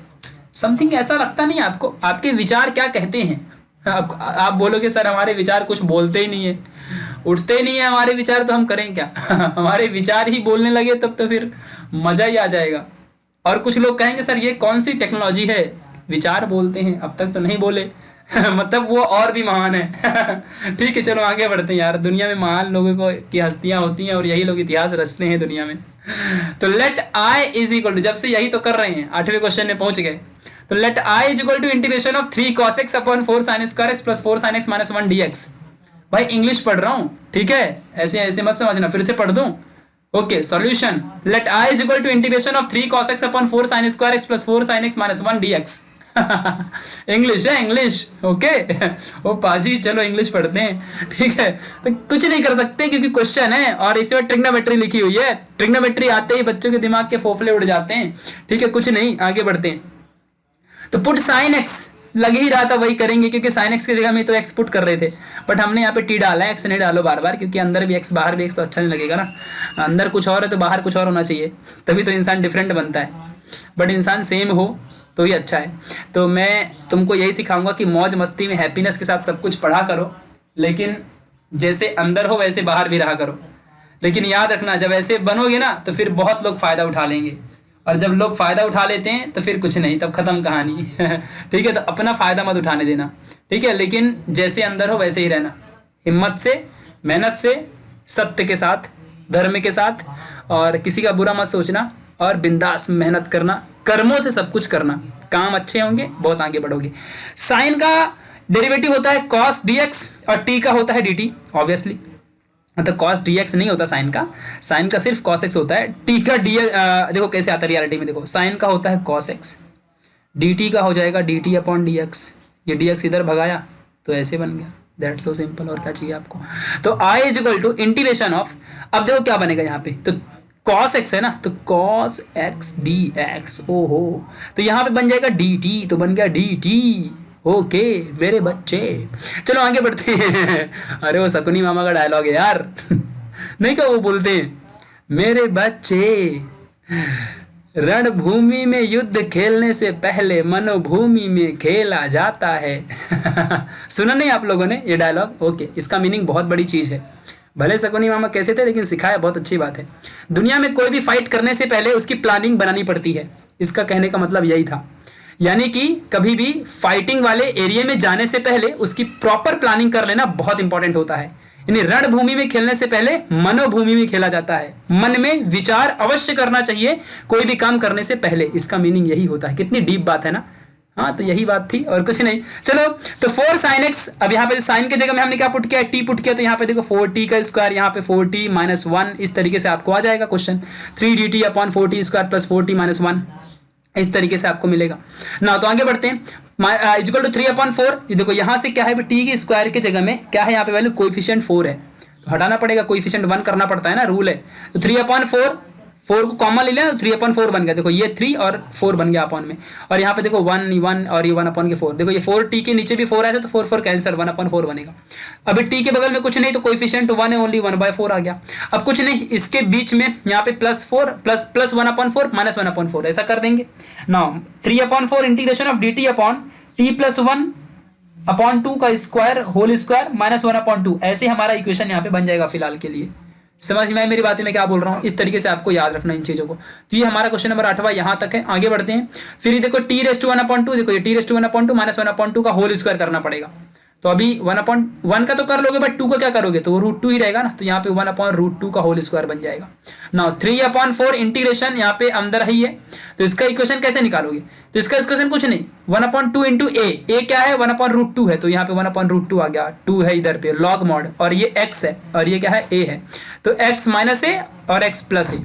समथिंग ऐसा लगता नहीं आपको? आपके विचार क्या कहते हैं? आप बोलोगे सर हमारे विचार कुछ बोलते ही नहीं है, उठते ही नहीं है हमारे विचार, तो हम करें क्या हमारे विचार ही बोलने लगे तब तो फिर मजा ही आ जाएगा। और कुछ लोग कहेंगे सर ये कौन सी टेक्नोलॉजी है, विचार बोलते हैं, अब तक तो नहीं बोले मतलब वो और भी महान है ठीक है, चलो आगे बढ़ते हैं यार। दुनिया में महान लोगों को की हस्तियां होती हैं और यही लोग इतिहास रचते हैं दुनिया में। तो let I is equal to, जब से यही तो कर रहे हैं, 8वें क्वेश्चन में पहुंच गए, तो let I is equal to integration of 3 cos x upon 4 sin square x plus 4 sin x minus 1 dx। भाई इंग्लिश पढ़ रहा हूँ, ठीक है, ऐसे ऐसे मत समझना, फिर से पढ़ दूं। Okay, solution, let I is equal to integration of 3 cos x upon 4 sin square x plus 4 sin x minus 1 dx। English है, इंग्लिश, ओके ओ पाजी, चलो इंग्लिश पढ़ते हैं, ठीक है। तो कुछ नहीं कर सकते क्योंकि क्वेश्चन है और इसमें ट्रिग्नोमेट्री लिखी हुई है, ट्रिग्नोमेट्री आते ही बच्चों के दिमाग के फोफले उड़ जाते हैं, ठीक है। कुछ नहीं, आगे बढ़ते हैं। तो पुट साइन एक्स लग ही रहा था, वही करेंगे क्योंकि साइन एक्स की जगह में तो एक्स पुट कर रहे थे, बट हमने यहाँ पे टी डाला है, एक्स नहीं डालो बार बार, क्योंकि अंदर भी एक्स बाहर भी एक्स तो अच्छा नहीं लगेगा ना, अंदर कुछ और है तो बाहर कुछ और होना चाहिए, तभी तो इंसान डिफरेंट बनता है, बट इंसान सेम हो तो ही अच्छा है। तो मैं तुमको यही सिखाऊंगा कि मौज मस्ती में हैप्पीनेस के साथ सब कुछ पढ़ा करो, लेकिन जैसे अंदर हो वैसे बाहर भी रहा करो। लेकिन याद रखना जब ऐसे बनोगे ना तो फिर बहुत लोग फ़ायदा उठा लेंगे, और जब लोग फ़ायदा उठा लेते हैं तो फिर कुछ नहीं, तब ख़त्म कहानी। ठीक है, तो अपना फ़ायदा मत उठाने देना, ठीक है, लेकिन जैसे अंदर हो वैसे ही रहना, हिम्मत से, मेहनत से, सत्य के साथ, धर्म के साथ, और किसी का बुरा मत सोचना, और बिंदास मेहनत करना, कर्मों से सब कुछ करना, काम अच्छे होंगे, बहुत आगे बढ़ोगे। साइन का डेरिवेटिव होता है कॉस डीएक्स और टी का होता है dt, ऑब्वियसली, मतलब कॉस डीएक्स नहीं होता साइन का सिर्फ कॉस एक्स होता है। टी का डी देखो कैसे आता है रियलिटी में, देखो साइन का होता है कॉस एक्स, dt का हो जाएगा dt अपॉन डी एक्स, ये dx इधर भगाया तो ऐसे बन गया, दैट्स सो सिंपल, और क्या चाहिए आपको। तो i is equal to integration of, अब देखो क्या बनेगा यहाँ पे, तो cos x है ना, तो cos x dx, ओहो, तो यहाँ पे बन जाएगा dt, तो बन गया dt, ओके मेरे बच्चे। चलो आगे बढ़ते हैं। अरे वो शकुनी मामा का डायलॉग है यार। नहीं क्या वो बोलते हैं, मेरे बच्चे रणभूमि में युद्ध खेलने से पहले मनोभूमि में खेला जाता है। सुना नहीं आप लोगों ने ये डायलॉग? ओके, इसका मीनिंग बहुत बड़ी चीज़ है। भले शकुनी मामा कैसे थे लेकिन सिखाया बहुत अच्छी बात है। दुनिया में कोई भी फाइट करने से पहले उसकी प्लानिंग बनानी पड़ती है, इसका कहने का मतलब यही था। यानी कि कभी भी फाइटिंग वाले एरिया में जाने से पहले उसकी प्रॉपर प्लानिंग कर लेना बहुत इंपॉर्टेंट होता है। यानी रणभूमि में खेलने से पहले मनोभूमि में खेला जाता है, मन में विचार अवश्य करना चाहिए कोई भी काम करने से पहले, इसका मीनिंग यही होता है। कितनी डीप बात है ना। हाँ, तो यही बात थी और कुछ नहीं। चलो, तो 4 sin x, अब यहाँ पे साइन के जगह में हमने क्या पुट किया, t पुट किया, तो यहाँ पे देखो 4t का स्क्वायर, यहाँ पे 4t माइनस 1, इस तरीके से आपको आ जाएगा question. 3dt upon 4t square plus 4t minus 1, इस तरीके से आपको मिलेगा ना। तो आगे बढ़ते हैं, इक्वल टू 3/4, ये देखो यहाँ से क्या है, टी की स्क्वायर के जगह में क्या है, यहाँ पे वैल्यू कोएफिशिएंट 4 है, तो हटाना पड़ेगा, कोएफिशिएंट 1 करना पड़ता है ना, रूल है। तो 3/4, 4 को कॉमन ले लिया तो 3/4 बन गया, देखो ये 3 और 4 बन गया अपॉन में, और यहाँ पे देखो 1 1 और ये 1/4, देखो ये 4t के नीचे भी 4 आया था तो 4 4 कैंसिल, 1/4 बनेगा। अभी t के बगल में कुछ नहीं तो कोएफिशिएंट 1 है, ओनली 1/4 आ गया। अब कुछ नहीं, इसके बीच में यहाँ पे +4 प्लस 1/4 माइनस 1/4, ऐसा कर देंगे। Now 3/4 integration of dt upon t plus 1/2 का स्क्वायर होल स्क्वायर माइनस 1/2, ऐसे हमारा इक्वेशन यहाँ पे बन जाएगा फिलहाल के लिए। समझ में मेरी बातें मैं क्या बोल रहा हूँ? इस तरीके से आपको याद रखना इन चीज़ों को। तो ये हमारा क्वेश्चन नंबर 8वां यहाँ तक है। आगे बढ़ते हैं, फिर देखो t⁻1/2, देखो ये t⁻1/2 माइनस 1/2 का होल स्क्वायर करना पड़ेगा। तो अभी 1/1 का तो कर लोगे, बट 2 का क्या करोगे, तो वो √2 ही रहेगा ना, तो यहाँ पे 1/√2 का होल स्क्वायर बन जाएगा। नाउ 3/4 इंटीग्रेशन यहाँ पे अंदर ही है, तो इसका इक्वेशन कैसे निकालोगे, तो इसका इक्वेशन कुछ नहीं, 1/2 इंटू ए क्या है, 1/√2 है, तो यहाँ पे 1/√2 आ गया, 2 है इधर पे लॉग मॉड, और ये x है और ये क्या है, a है, तो x माइनस ए और x प्लस ए।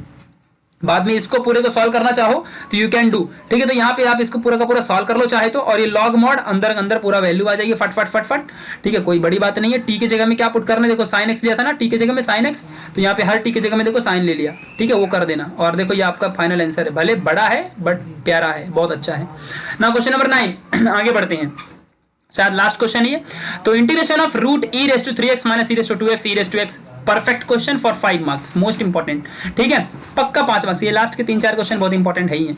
बाद में इसको पूरे को सॉल्व करना चाहो तो यू कैन डू, ठीक है। तो यहाँ पे आप इसको पूरा का पूरा सॉल्व कर लो चाहे तो, और ये लॉग मॉड अंदर अंदर पूरा वैल्यू आ जाएगी, फट फट फट फट, ठीक है, कोई बड़ी बात नहीं है। टी के जगह में क्या पुट करना है, देखो साइन एक्स लिया था ना, टी के जगह में साइन एक्स, तो यहाँ पे हर टी के जगह में देखो साइन ले लिया, ठीक है, वो कर देना। और देखो ये आपका फाइनल आंसर है, भले बड़ा है बट प्यारा है, बहुत अच्छा है ना। क्वेश्चन नंबर 9 आगे बढ़ते हैं, शायद लास्ट क्वेश्चन ये। तो integration of √e⁻3x minus e⁻2x perfect question for 5 marks, most important, ठीक है, पक्का 5 मार्क्स। ये लास्ट के 3-4 क्वेश्चन बहुत इंपॉर्टेंट है ही है।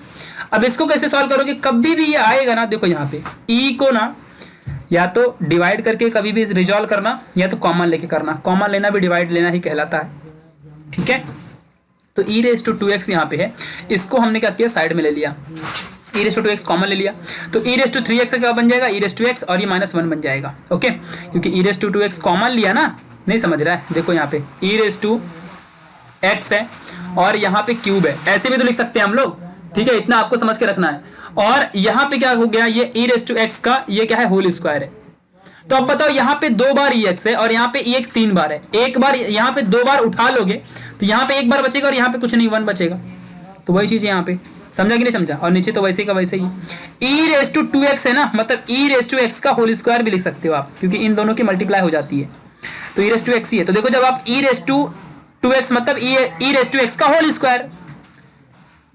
अब इसको कैसे सॉल्व करोगे, कभी भी ये आएगा ना, देखो यहाँ पे e को ना या तो डिवाइड करके कभी भी रिजॉल्व करना, या तो कॉमन लेके करना, कॉमन लेना भी डिवाइड लेना ही कहलाता है, ठीक है। तो e⁻2x यहाँ पे है, इसको हमने क्या किया, साइड में ले लिया, e⁻2x कॉमन ले लिया, तो e⁻3x क्या बन जाएगा, e⁻x और ये -1 बन जाएगा, ओके, क्योंकि e⁻2x कॉमन लिया ना, नहीं समझ रहा है, देखो यहाँ पे e⁻x है और यहाँ पे क्यूब है, ऐसे भी तो लिख सकते हैं हम लोग, ठीक है, इतना आपको समझ के रखना है। और यहाँ पे क्या हो गया, ये e⁻x का ये क्या है, होल स्क्वायर है। तो अब बताओ यहाँ पे 2 बार ex है और यहाँ पे ex 3 बार है, एक बार यहाँ पे 2 बार उठा लोगे तो यहाँ पे 1 बार बचेगा और यहाँ पे कुछ नहीं, 1 बचेगा, तो वही चीज यहाँ पे, समझा कि नहीं समझा। और नीचे तो वैसे का वैसे ही e⁻2x है ना, मतलब e⁻x का होल स्क्वायर भी लिख सकते हो आप, क्योंकि इन दोनों की मल्टीप्लाई हो जाती है, तो e⁻x ही है। तो देखो जब आप e⁻2x मतलब e⁻x का होल स्क्वायर,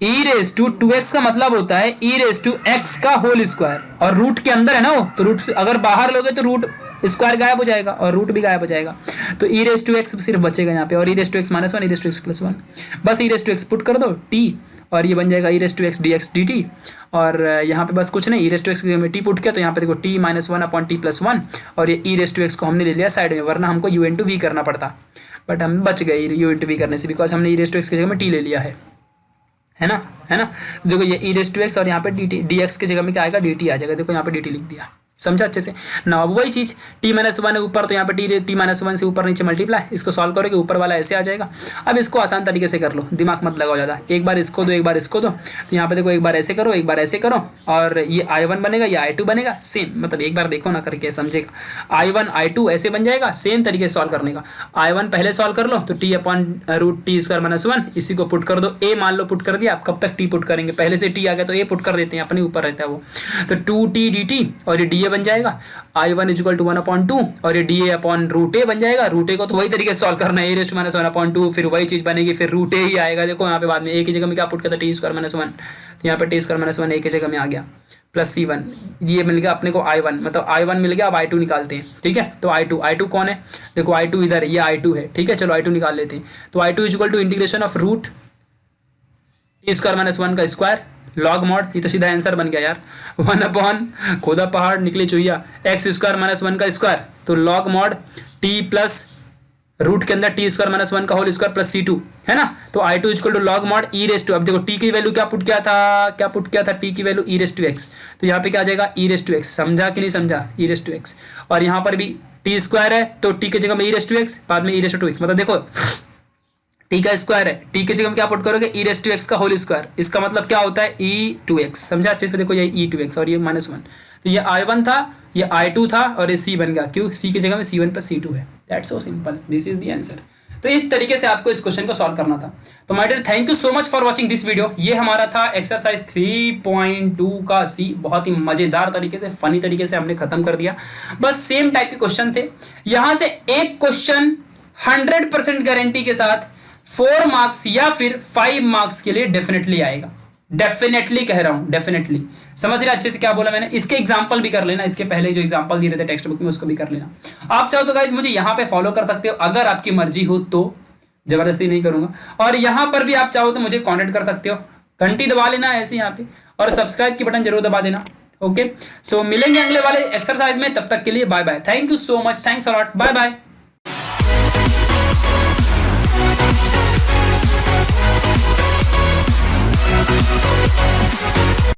e⁻2x का मतलब होता है e⁻x का होल स्क्वायर, और रूट के अंदर है ना वो, तो रूट अगर बाहर लोगे तो रूट स्क्वायर गायब हो जाएगा और रूट भी गायब हो जाएगा, तो e⁻x सिर्फ बचेगा यहाँ पे, और e⁻x माइनस 1 e⁻x प्लस 1, बस e⁻x पुट कर दो t, और ये बन जाएगा e⁻x dx dt, और यहाँ पे बस कुछ नहीं, e⁻x की में t पुट किया तो यहाँ पे देखो t -1/t + 1, और ये e⁻x को हमने ले लिया साइड में, वरना हमको u × v करना पड़ता। बट हम बच गए यू इंटू वी करने से, बिकॉज हमने ई रेस टू एक्स की जगह में टी ले लिया है ना, है ना। देखो ये ई रेस टू एक्स और यहाँ पे डी टी, डी एक्स की जगह में क्या आएगा, डी टी आ जाएगा। देखो यहाँ पे डी टी लिख दिया, समझा अच्छे से ना। अब वही चीज़ टी माइनस वन है ऊपर, तो यहाँ पे टी माइनस वन से ऊपर नीचे मल्टीप्लाई, इसको सॉल्व करोगे ऊपर वाला ऐसे आ जाएगा। अब इसको आसान तरीके से कर लो, दिमाग मत लगाओ ज़्यादा, एक बार इसको दो एक बार इसको दो, तो यहाँ पे देखो एक बार ऐसे करो एक बार ऐसे करो, और ये I1 बनेगा ये I2 बनेगा, सेम मतलब एक बार देखो ना करके समझेगा। I1 I2 ऐसे बन जाएगा, सेम तरीके से सॉल्व करने का। I1 पहले सॉल्व कर लो तो t upon root t square minus one, इसी को पुट कर दो, ए मान लो पुट कर दिया। आप कब तक टी पुट करेंगे, पहले से टी आ गया तो ए पुट कर देते हैं, अपने ऊपर रहता है वो। तो 2t dt और ये डी बन जाएगा, I1 इक्वल टू 1/2 और ये डी ए अपॉन रूट ए बन जाएगा। रूट ए को तो वही तरीके से सॉल्व करना है, ए रेस्ट माइनस 1/2, फिर वही चीज़ बनेगी, फिर रूट ए ही आएगा। देखो यहाँ पे बाद में ए की जगह में क्या पुट करता है, टी स्क्वायर माइनस वन, तो यहाँ पे टी स्क्वायर माइनस वन ए की जगह में आ गया, प्लस C1, ये मिल गया अपने को I1, मतलब I1 मिल गया। अब I2 निकालते हैं, ठीक है। तो I2 कौन है, देखो I2 इधर है, ये I2 है, ठीक है। चलो I2 निकाल लेते हैं। तो I2 equal to integration of root t square minus one का स्क्वायर लॉग मॉड, ये तो सीधा आंसर बन गया यार, 1/, खोदा पहाड़ निकले चुहिया, एक्स स्क्वायर माइनस वन का स्क्वायर, तो log mod t plus root के अंदर टी स्क्वायर माइनस वन का होल स्क्वायर प्लस C2, है ना। तो I2 equal to log mod e raise to, अब देखो टी की वैल्यू क्या पुट किया था, टी की value e raise to x, तो यहाँ पे क्या आ जाएगा ई रेस टू एक्स, समझा कि नहीं समझा, ई रेस टू एक्स। और यहाँ पर भी टी स्क्वायर है तो टी की जगह में ई रेस टू एक्स, बाद में ई रेस टू एक्स, मतलब देखो टी का स्क्वायर है, टी की जगह में क्या पुट करोगे, ई रेस टू एक्स का होल स्क्वायर, इसका मतलब क्या होता है e2x, समझा अच्छे से। देखो ये e2x और ये माइनस वन, तो ये I1 था ये I2 था और ये C बन गया, क्यों, C की जगह में C1 प्लस C2 है। That's so simple, this is the answer. तो इस तरीके से आपको इस क्वेश्चन को सॉल्व करना था। तो my dear thank you so much for watching this video. ये हमारा था एक्सरसाइज 3.2 का C, बहुत ही मजेदार तरीके से, फनी तरीके से हमने खत्म कर दिया। बस सेम टाइप के क्वेश्चन थे, यहाँ से एक क्वेश्चन 100% गारंटी के साथ 4 मार्क्स या फिर 5 मार्क्स के लिए डेफिनेटली आएगा। डेफिनेटली कह रहा हूं, डेफिनेटली, समझ रहे अच्छे से क्या बोला मैंने। इसके एग्जांपल भी कर लेना, इसके पहले जो एग्जांपल दिए रहते टेक्स्ट बुक में उसको भी कर लेना। आप चाहो तो गाइज मुझे यहाँ पे फॉलो कर सकते हो, अगर आपकी मर्जी हो तो, जबरदस्ती नहीं करूंगा। और यहाँ पर भी आप चाहो तो मुझे कॉन्टेक्ट कर सकते हो, घंटी दबा लेना ऐसे यहाँ पे, और सब्सक्राइब की बटन जरूर दबा देना। ओके, सो मिलेंगे अगले वाले एक्सरसाइज में, तब तक के लिए bye bye, thank you so much, thanks a lot, bye bye.